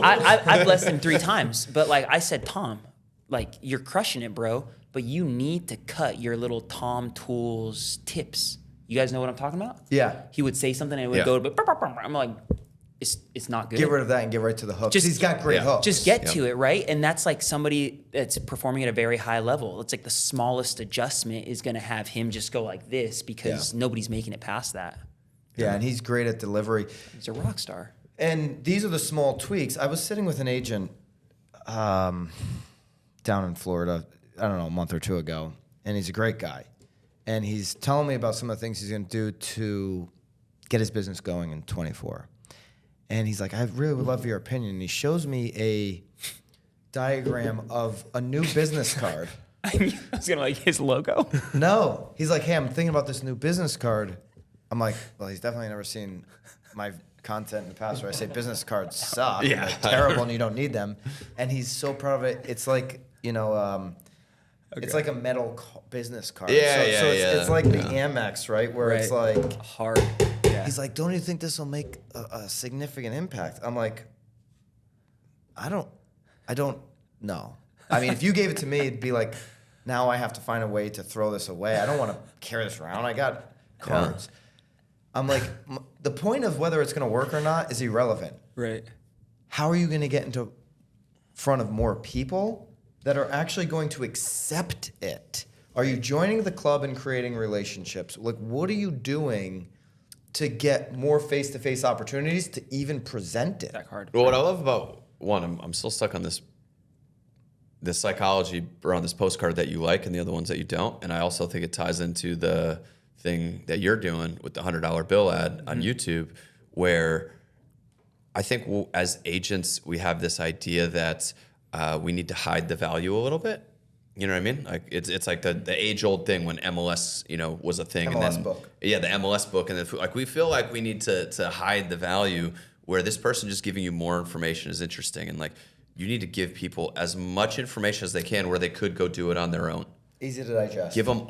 I blessed him 3 times, but like I said, Tom, like you're crushing it, bro, but you need to cut your little Tom Toole's tips. You guys know what I'm talking about? Yeah. He would say something and it would Yeah. go, but I'm like, it's not good. Get rid of that and get right to the hook. Just- He's got great Yeah. hooks. Just get to it, right? And that's like somebody that's performing at a very high level. It's like the smallest adjustment is going to have him just go like this because nobody's making it past that. Yeah, and he's great at delivery. He's a rock star. And these are the small tweaks. I was sitting with an agent down in Florida, I don't know, a month or two ago, and he's a great guy. And he's telling me about some of the things he's going to do to get his business going in 24. And he's like, I really would love your opinion. And he shows me a diagram of a new business card. I was going to like his logo. No. He's like, hey, I'm thinking about this new business card. I'm like, well, he's definitely never seen my content in the past where I say business cards suck. And Yeah. they're terrible and you don't need them. And he's so proud of it. It's like, it's like a metal business card. Yeah, so, yeah, so yeah. it's like the Amex, right? Where it's Right. like, Hard. Yeah. he's like, don't you think this will make a significant impact? I'm like, I don't know. I mean, if you gave it to me, it'd be like, now I have to find a way to throw this away. I don't want to carry this around. I got cards. I'm like, the point of whether it's going to work or not is irrelevant. Right. How are you going to get into front of more people that are actually going to accept it? Are you joining the club and creating relationships? Like, what are you doing to get more face-to-face opportunities to even present it? That card. Well, what I love about one, I'm still stuck on this psychology around this postcard that you like and the other ones that you don't. And I also think it ties into the thing that you're doing with the $100 bill ad on YouTube, where I think as agents, we have this idea that we need to hide the value a little bit. You know what I mean? Like it's like the age old thing when MLS, was a thing. MLS and then, book. Yeah, the MLS book, and then like we feel like we need to hide the value, where this person just giving you more information is interesting, and like you need to give people as much information as they can, where they could go do it on their own. Easy to digest. Give them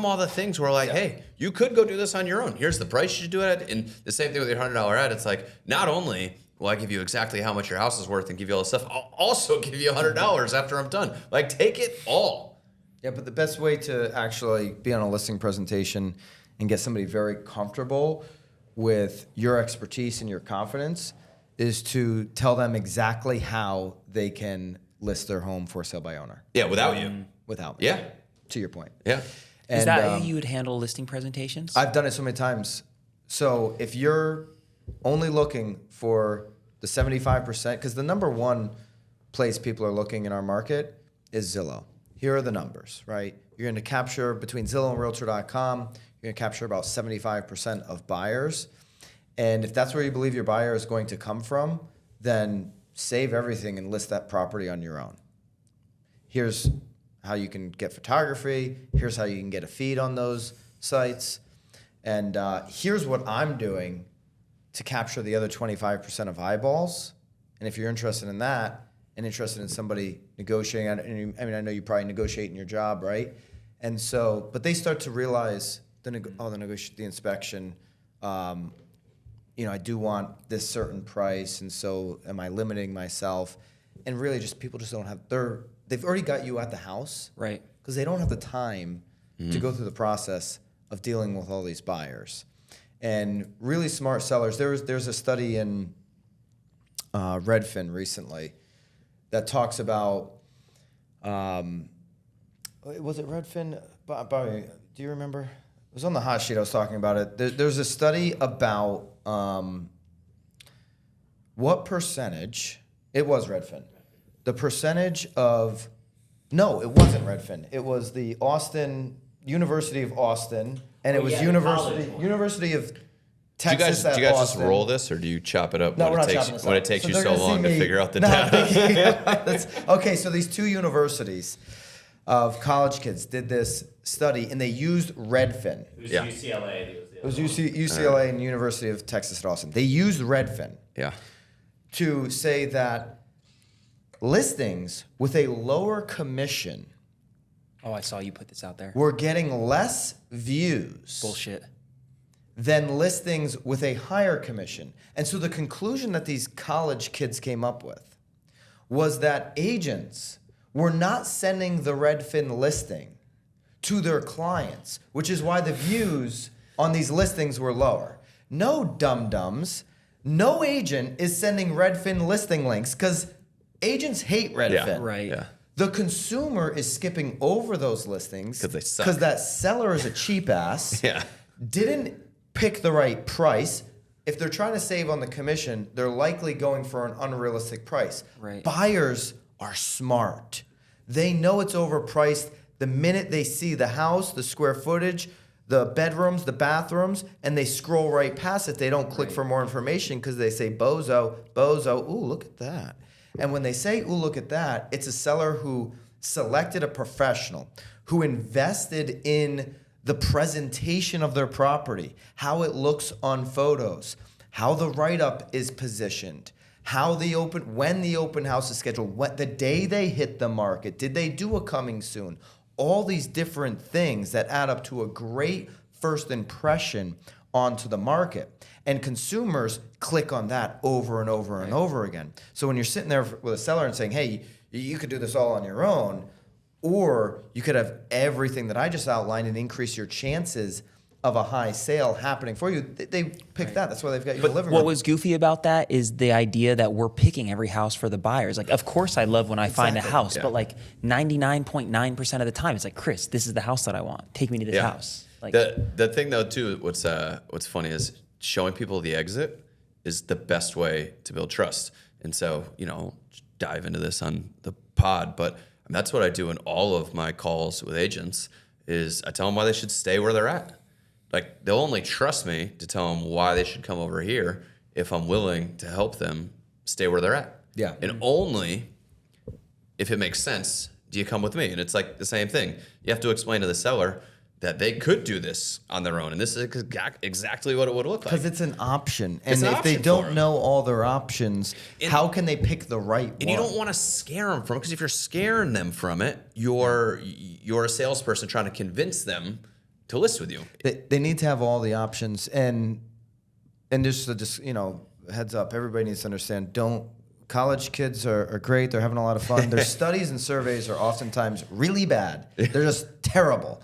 all the things where like, hey, you could go do this on your own. Here's the price you should do it at. And the same thing with your $100 ad. It's like, not only will I give you exactly how much your house is worth and give you all this stuff, I'll also give you $100 after I'm done. Like, take it all. Yeah, but the best way to actually be on a listing presentation and get somebody very comfortable with your expertise and your confidence is to tell them exactly how they can list their home for sale by owner Yeah, without you. without me. Yeah. To your point. Yeah. Is that how you would handle listing presentations? I've done it so many times. So if you're only looking for the 75%, because the number one place people are looking in our market is Zillow. Here are the numbers, right? You're going to capture between Zillow and Realtor.com, you're going to capture about 75% of buyers. And if that's where you believe your buyer is going to come from, then save everything and list that property on your own. Here's how you can get photography. Here's how you can get a feed on those sites. And here's what I'm doing to capture the other 25% of eyeballs. And if you're interested in that and interested in somebody negotiating, I mean, I know you probably negotiate in your job, right? And so, but they start to realize the inspection, I do want this certain price, and so am I limiting myself? And really, people just don't have. They've already got you at the house, right? Because they don't have the time to go through the process of dealing with all these buyers. And really smart sellers. There's a study in Redfin recently that talks about. Was it Redfin? Bobby, do you remember? It was on the hot sheet. I was talking about it. There's a study about what percentage. It was Redfin. The percentage of. No, it wasn't Redfin. It was the University of Austin, and it was University of Texas. Do you guys just Austin. roll this, or do you chop it up No, we're not takes chopping this when up. it takes So you they're so gonna see long to me- figure out the No, data? okay, so these two universities of college kids did this study, and they used Redfin. It was Yeah. UCLA. It was UCLA and University of Texas at Austin. They used Redfin Yeah. to say that listings with a lower commission Oh, I saw you put this out there. were getting less views Bullshit. than listings with a higher commission. And so the conclusion that these college kids came up with was that agents were not sending the Redfin listing to their clients, which is why the views on these listings were lower. No dum-dums. No agent is sending Redfin listing links because agents hate Redfin. Yeah. Right. Yeah. The consumer is skipping over those listings 'Cause they suck. because that seller is a cheap ass. Yeah. Didn't pick the right price. If they're trying to save on the commission, they're likely going for an unrealistic price. Right. Buyers are smart. They know it's overpriced the minute they see the house, the square footage, the bedrooms, the bathrooms, and they scroll right past it. They don't click for more information because they say, bozo, ooh, look at that. And when they say, ooh, look at that, it's a seller who selected a professional, who invested in the presentation of their property, how it looks on photos, how the write-up is positioned, when the open house is scheduled, what the day they hit the market, did they do a coming soon? All these different things that add up to a great first impression onto the market. And consumers click on that over and over and over again. So when you're sitting there with a seller and saying, hey, you could do this all on your own, or you could have everything that I just outlined and increase your chances of a high sale happening for you, they pick that. That's why they've got you in the living room. What was goofy about that is the idea that we're picking every house for the buyers. Like, of course I love when I find a house, Yeah. but like 99.9% of the time, it's like, Chris, this is the house that I want. Take me to this house. Like, the thing though too, what's funny is showing people the exit is the best way to build trust. And so, dive into this on the pod, but that's what I do in all of my calls with agents is I tell them why they should stay where they're at. Like, they'll only trust me to tell them why they should come over here if I'm willing to help them stay where they're at. Yeah. And only if it makes sense do you come with me. And it's like the same thing. You have to explain to the seller that they could do this on their own. And this is exactly what it would look like. Because it's an option. And It's an if they option for don't them. know all their options, how can they pick the right one? And you don't want to scare them from it, because if you're scaring them from it, you're a salesperson trying to convince them to list with you. They need to have all the options. And just heads up, everybody needs to understand, college kids are great. They're having a lot of fun. Their studies and surveys are oftentimes really bad. They're just terrible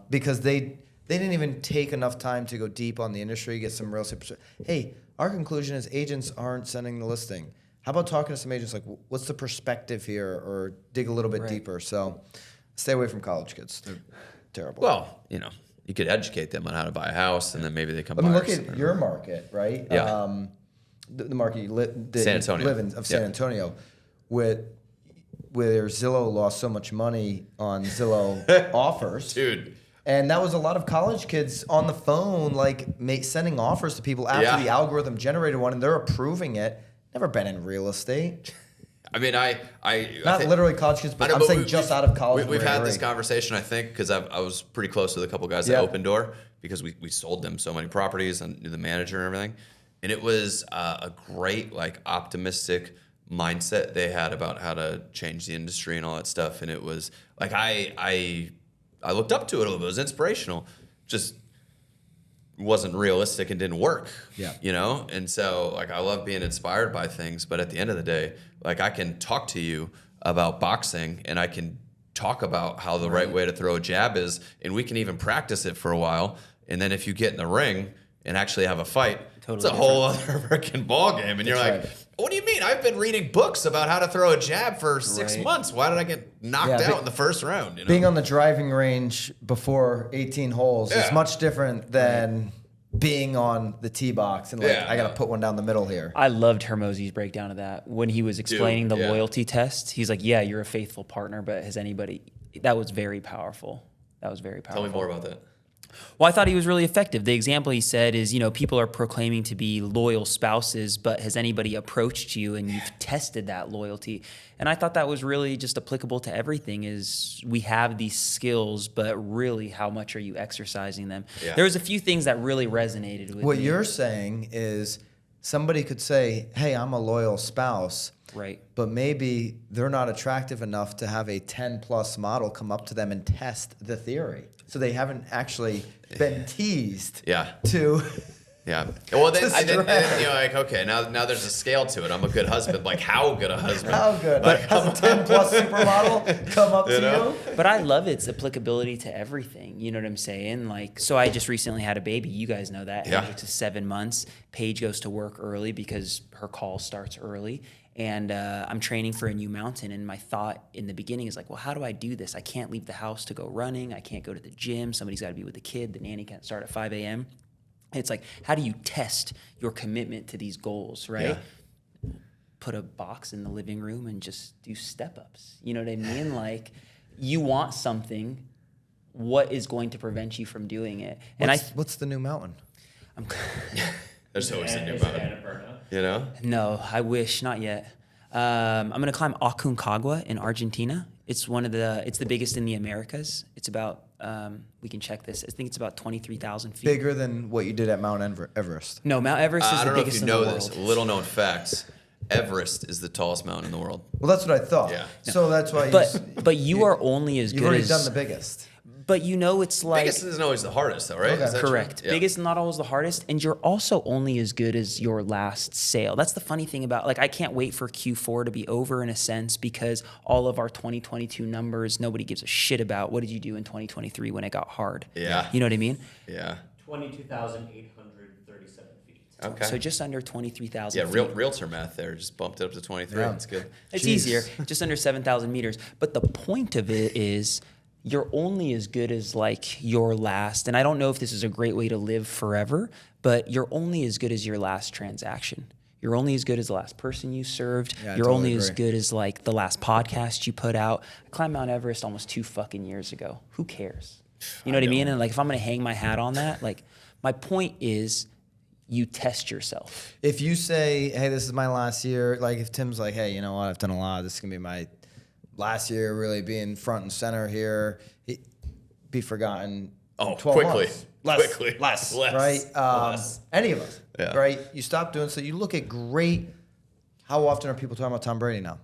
because they didn't even take enough time to go deep on the industry, get some real estate. Hey, our conclusion is agents aren't sending the listing. How about talking to some agents like, what's the perspective here, or dig a little bit deeper? So stay away from college kids. They're terrible. Well, you could educate them on how to buy a house, and then maybe they come. I mean, look at your market, right? Yeah. The market San Antonio. live in, of San Antonio, where Zillow lost so much money on Zillow offers. Dude. And that was a lot of college kids on the phone, like sending offers to people after the algorithm generated one, and they're approving it. Never been in real estate. I mean, I not think, literally college kids, but I'm saying just out of college. We've had this conversation, I think, because I was pretty close with a couple guys at Open Door, because we sold them so many properties and knew the manager and everything. And it was a great, like, optimistic mindset they had about how to change the industry and all that stuff. And it was like, I looked up to it a little bit. It was inspirational. Just wasn't realistic and didn't work. Yeah. And so, like, I love being inspired by things, but at the end of the day, like, I can talk to you about boxing, and I can talk about how the right way to throw a jab is, and we can even practice it for a while. And then if you get in the ring and actually have a fight, it's a whole other freaking ball game. And you're like, what do you mean? I've been reading books about how to throw a jab for 6 months. Why did I get knocked out in the first round? Being on the driving range before 18 holes is much different than being on the tee box and I got to put one down the middle here. I loved Hermosi's breakdown of that when he was explaining the loyalty test. He's like, yeah, you're a faithful partner, but has anybody... That was very powerful. Tell me more about that. Well, I thought he was really effective. The example he said is, people are proclaiming to be loyal spouses, but has anybody approached you and you've tested that loyalty? And I thought that was really just applicable to everything, is we have these skills, but really how much are you exercising them? Yeah. There was a few things that really resonated with me. What you're saying is somebody could say, hey, I'm a loyal spouse. Right. But maybe they're not attractive enough to have a 10-plus model come up to them and test the theory. So they haven't actually been teased to... Yeah. Well, then you're like, okay, now there's a scale to it. I'm a good husband. Like, how good a husband? How good? Like, has a 10-plus supermodel come up to you? But I love its applicability to everything. You know what I'm saying? Like, so I just recently had a baby. You guys know that. Yeah. To 7 months. Paige goes to work early because her call starts early. And I'm training for a new mountain, and my thought in the beginning is like, well, how do I do this? I can't leave the house to go running. I can't go to the gym. Somebody's got to be with the kid. The nanny can't start at 5 a.m. It's like, how do you test your commitment to these goals, right? Yeah. Put a box in the living room and just do step-ups. You know what I mean? Like, you want something. What is going to prevent you from doing it? What's the new mountain? There's always a new mountain. No, I wish, not yet. I'm going to climb Aconcagua in Argentina. It's the biggest in the Americas. It's about, we can check this. I think it's about 23,000 feet. Bigger than what you did at Mount Everest. No, Mount Everest is the biggest in the world. I don't know if you know this. Little known facts. Everest is the tallest mountain in the world. Well, that's what I thought. Yeah. So that's why. But you are only as good as. You've already done the biggest. But it's like... Biggest isn't always the hardest, though, right? Okay. Correct. Yeah. Biggest is not always the hardest, and you're also only as good as your last sale. That's the funny thing about... Like, I can't wait for Q4 to be over in a sense, because all of our 2022 numbers, nobody gives a shit about. What did you do in 2023 when it got hard? Yeah. You know what I mean? Yeah. 22,837 feet. Okay. So just under 23,000 feet. Yeah, realtor math there. Just bumped it up to 23. Yeah. That's good. It's easier. Just under 7,000 meters. But the point of it is... You're only as good as like your last, and I don't know if this is a great way to live forever, but you're only as good as your last transaction. You're only as good as the last person you served. Yeah, you're totally only agree. as good as like the last podcast you put out. I climbed Mount Everest almost 2 fucking years ago. Who cares? You know what I mean? And like, if I'm going to hang my hat on that, like my point is you test yourself. If you say, hey, this is my last year, like if Tim's like, hey, you know what? I've done a lot. This is going to be my last year really being front and center here, be forgotten. 12 quickly. Months. Less, right? Less. Any of us, right? You stop doing so. You look at great. How often are people talking about Tom Brady now?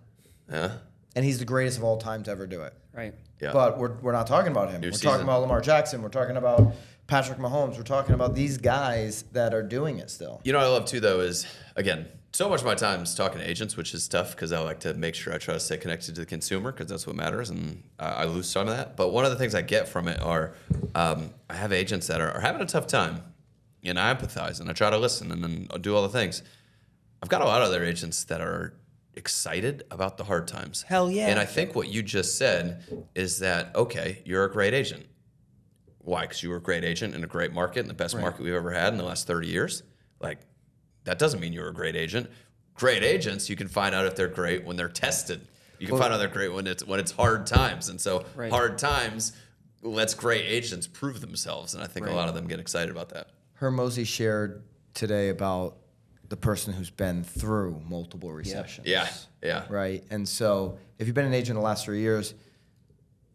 Yeah. And he's the greatest of all time to ever do it. Right. Yeah. But we're not talking about him. We're talking about Lamar Jackson. We're talking about Patrick Mahomes. We're talking about these guys that are doing it still. You know what I love too, though, is again, so much of my time is talking to agents, which is tough because I like to make sure I try to stay connected to the consumer because that's what matters, and I lose sight of that. But one of the things I get from it are I have agents that are having a tough time, and I empathize, and I try to listen, and then I'll do all the things. I've got a lot of other agents that are excited about the hard times. Hell yeah. And I think what you just said is that, okay, you're a great agent. Why? Because you were a great agent in a great market, in the best market we've ever had in the last 30 years. Like, that doesn't mean you're a great agent. Great agents, you can find out if they're great when they're tested. You can find out they're great when it's hard times. And so hard times lets great agents prove themselves. And I think a lot of them get excited about that. Macy shared today about the person who's been through multiple recessions. Yeah. Right. And so if you've been an agent the last 3 years,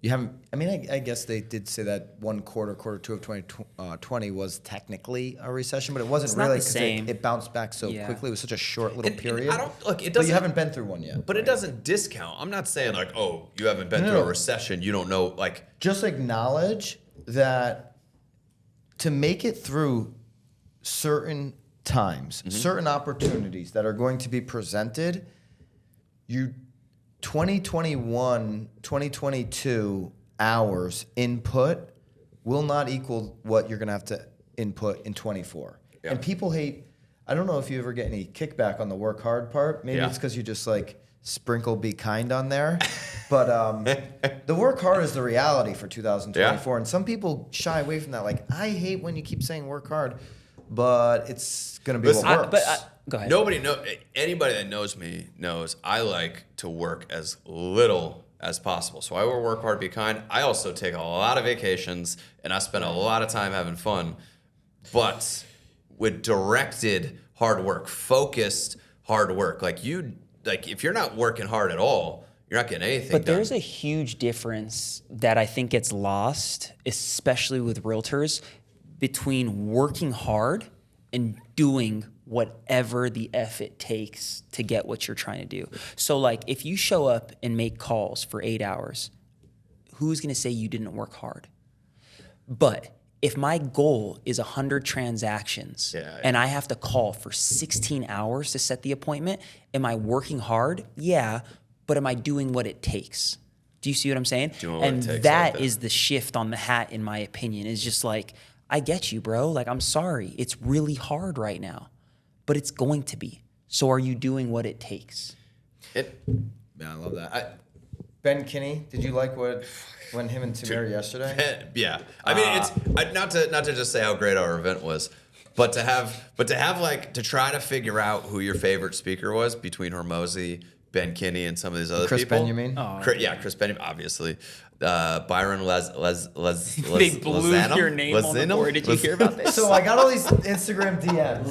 you haven't, I mean, I guess they did say that quarter two of 2020 was technically a recession, but it wasn't really because it bounced back so quickly. It was such a short little period. I don't, look, it but doesn't, you haven't been through one yet. But it doesn't discount. I'm not saying like, oh, you haven't been through a recession. You don't know. Like, just acknowledge that to make it through certain times, certain opportunities that are going to be presented, 2021, 2022 hours input will not equal what you're going to have to input in 24. Yeah. And people hate, I don't know if you ever get any kickback on the work hard part. Maybe it's because you just like sprinkle be kind on there. But the work hard is the reality for 2024. Yeah. And some people shy away from that. Like, I hate when you keep saying work hard, but it's going to be what works. Go ahead. Anybody that knows me knows I like to work as little as possible. So I will work hard, be kind. I also take a lot of vacations, and I spend a lot of time having fun. But with directed hard work, focused hard work, like if you're not working hard at all, you're not getting anything done. But there's a huge difference that I think gets lost, especially with realtors, between working hard and doing whatever the F it takes to get what you're trying to do. So like if you show up and make calls for 8 hours, who's going to say you didn't work hard? But if my goal is 100 transactions and I have to call for 16 hours to set the appointment, am I working hard? Yeah, but am I doing what it takes? Do you see what I'm saying? And that is the shift on the hat, in my opinion, is just like, I get you, bro. Like, I'm sorry. It's really hard right now, but it's going to be. So are you doing what it takes? Man, I love that. Ben Kinney, did you like when him and Tamir yesterday? Yeah. I mean, it's not to just say how great our event was, but to have like to try to figure out who your favorite speaker was between Macy, Ben Kinney, and some of these other people. Krys Benyamein? Krys Benyamein, obviously. Byron Lazine. They blew your name on the board. Did you hear about this? So I got all these Instagram DMs.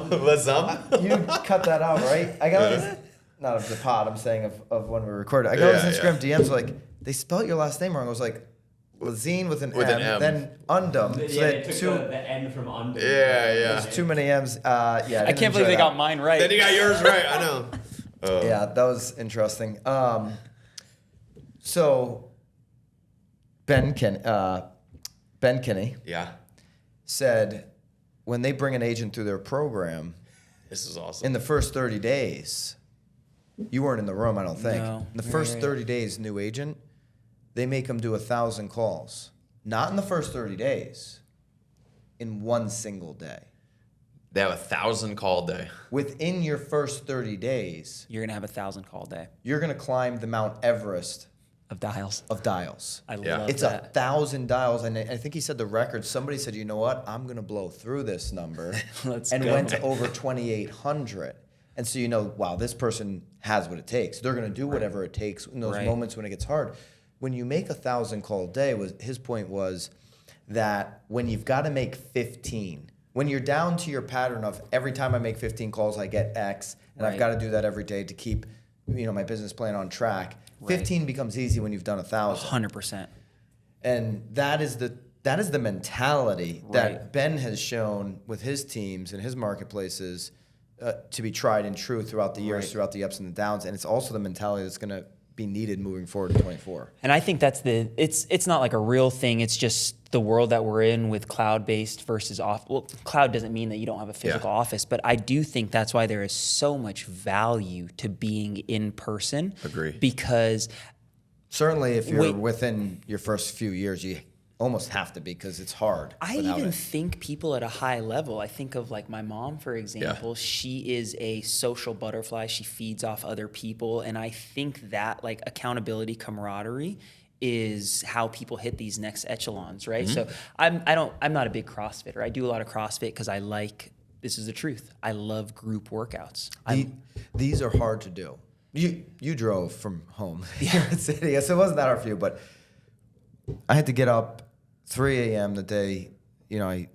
Lazine? You cut that out, right? I got all these, not of the pod, I'm saying of when we recorded. I got all these Instagram DMs like, they spelled your last name wrong. I was like, Lazine with an M, then Undum. Yeah, so they took the N from Undum. Yeah. There's too many M's. I can't believe they got mine right. Then you got yours right. I know. Yeah, that was interesting. So Ben Kinney said when they bring an agent through their program, this is awesome. in the first 30 days, you weren't in the room, I don't think. No, in the first 30 days, new agent, they make them do 1,000 calls. Not in the first 30 days, in one single day. They have 1,000 call day. Within your first 30 days, You're going to have 1,000 call day. You're going to climb the Mount Everest of dials. I love it's that. 1,000 dials, and I think he said the record. Somebody said, you know what? I'm going to blow through this number, and went to over 2,800. And so wow, this person has what it takes. They're going to do whatever it takes in those moments when it gets hard. When you make 1,000 call a day, his point was that when you've got to make 15, when you're down to your pattern of every time I make 15 calls, I get X, and I've got to do that every day to keep my business plan on track. 15 becomes easy when you've done 1,000. 100%. And that is the mentality that Ben has shown with his teams and his marketplaces to be tried and true throughout the years, throughout the ups and the downs. And it's also the mentality that's going to be needed moving forward in 24. And I think that's it's not like a real thing. It's just the world that we're in with cloud-based versus off. Well, cloud doesn't mean that you don't have a physical office, but I do think that's why there is so much value to being in person. Agree. Because certainly if you're within your first few years, a almost have to be because it's hard. I without even it. think people at a high level, I think of like my mom, for example, she is a social butterfly. She feeds off other people. And I think that like accountability, camaraderie is how people hit these next echelons, right? So I'm not a big CrossFitter. I do a lot of CrossFit because this is the truth. I love group workouts. These are hard to do. You drove from home here in City, so it wasn't that hard for you, but I had to get up 3 a.m. the day, I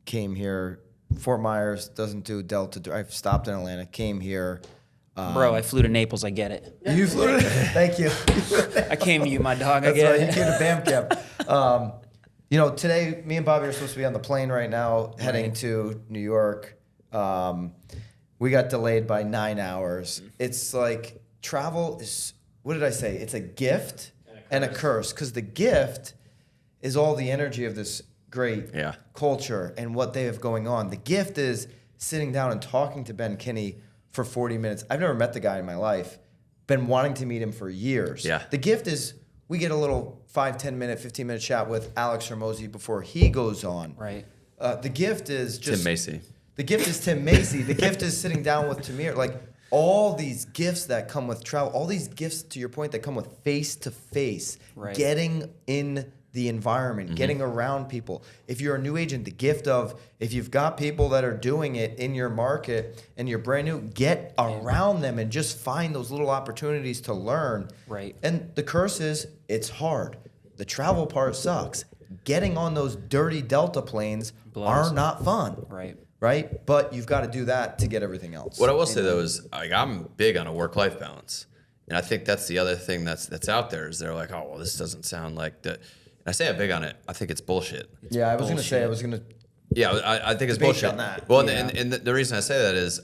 came here. Fort Myers doesn't do Delta. I've stopped in Atlanta, came here. Bro, I flew to Naples. I get it. You flew to Thank you. I came to you, my dog. That's I get right. it. You came to BAM Camp. Today, me and Bobby are supposed to be on the plane right now, heading to New York. We got delayed by 9 hours. It's like travel is, what did I say? It's a gift and a curse. Because the gift is all the energy of this great culture and what they have going on. The gift is sitting down and talking to Ben Kinney for 40 minutes. I've never met the guy in my life. Been wanting to meet him for years. Yeah. The gift is we get a little 5, 10 minute, 15 minute chat with Alex Hormozi before he goes on. Right. The gift is just Tim Macy. The gift is Tim Macy. The gift is sitting down with Tamir. Like all these gifts that come with travel, all these gifts, to your point, that come with face to face, getting in the environment, getting around people. If you're a new agent, the gift of, if you've got people that are doing it in your market and you're brand new, get around them and just find those little opportunities to learn. Right. And the curse is, it's hard. The travel part sucks. Getting on those dirty Delta planes are not fun. Right? But you've got to do that to get everything else. What I will say though is, I'm big on a work-life balance, and I think that's the other thing that's out there is they're like, oh well, this doesn't sound like that. And I say I'm big on it. I think it's bullshit. I was going to. Yeah, I think it's Debate bullshit. on that. Well, and the reason I say that is,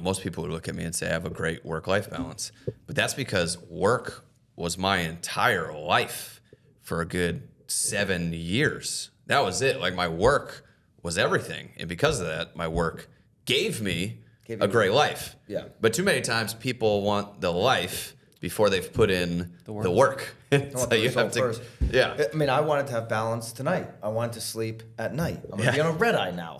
most people would look at me and say I have a great work-life balance, but that's because work was my entire life for a good 7 years. That was it. Like my work was everything. And because of that, my work gave me a great life. Yeah. But too many times people want the life before they've put in the work. So you have to, first. yeah. I mean, I wanted to have balance tonight. I wanted to sleep at night. I'm going to be on a red eye now.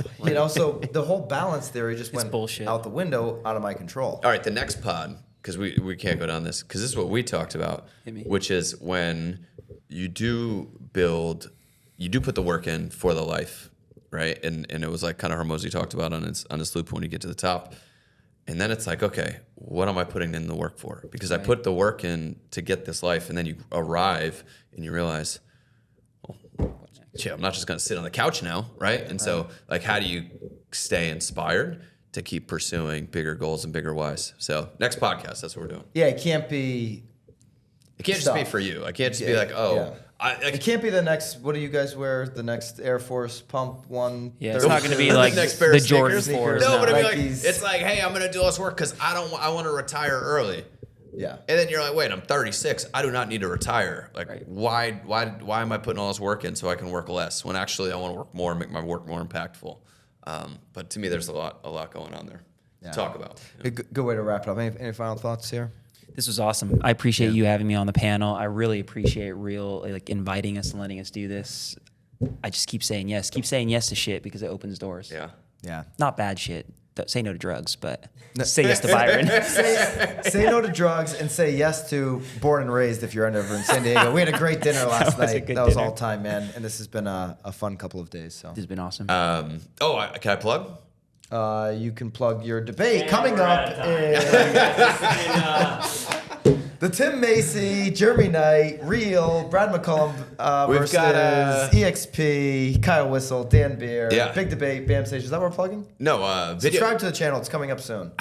So the whole balance theory just went out the window, out of my control. All right, the next pod, because we can't go down this, because this is what we talked about, which is when you do put the work in for the life, right? And it was like kind of Hormozi talked about on his loop when you get to the top. And then it's like, okay, what am I putting in the work for? Because I put the work in to get this life, and then you arrive and you realize, I'm not just going to sit on the couch now, right? And so, like, how do you stay inspired to keep pursuing bigger goals and bigger whys? So, next podcast, that's what we're doing. Yeah, it can't be. It can't just be for you. I can't just be like, it can't be the next. What do you guys wear? The next Air Force Pump one. Yeah, it's not going to be like the Jordan 4. No, but it's like, hey, I'm going to do all this work because I want to retire early. Yeah. And then you're like, wait, I'm 36. I do not need to retire. Like, why am I putting all this work in so I can work less when actually I want to work more and make my work more impactful? But to me, there's a lot going on there to talk about. Good way to wrap it up. Any final thoughts here? This was awesome. I appreciate you having me on the panel. I really appreciate Real inviting us and letting us do this. I just keep saying yes. Keep saying yes to shit because it opens doors. Yeah. Not bad shit. Don't say no to drugs, but say yes to Byron. say no to drugs and say yes to Born and Raised if you're ever in San Diego. We had a great dinner last night. That was all time, man. And this has been a fun couple of days. So this has been awesome. Can I plug? You can plug your debate coming up the Tim Macy, Jeremy Knight, Real, Brad McCullum versus EXP, Kyle Whistle, Dan Beer. Yeah. Big debate, BAM Station. Is that what we're plugging? No, video. Subscribe to the channel. It's coming up soon.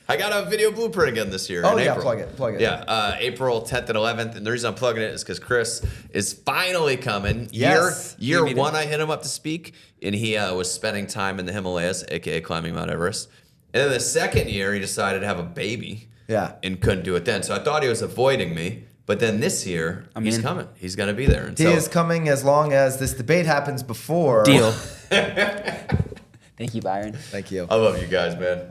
I got a video blueprint again this year. Oh, in yeah, April. plug it. Yeah, April 10th and 11th. And the reason I'm plugging it is because Krys is finally coming. Yes. Year one, I hit him up to speak, and he was spending time in the Himalayas, a.k.a. climbing Mount Everest. And then the second year, he decided to have a baby. Yeah. And couldn't do it then. So I thought he was avoiding me. But then this year, he's coming. He's going to be there. And he is coming as long as this debate happens before. Deal. Thank you, Byron. Thank you. I love you guys, man.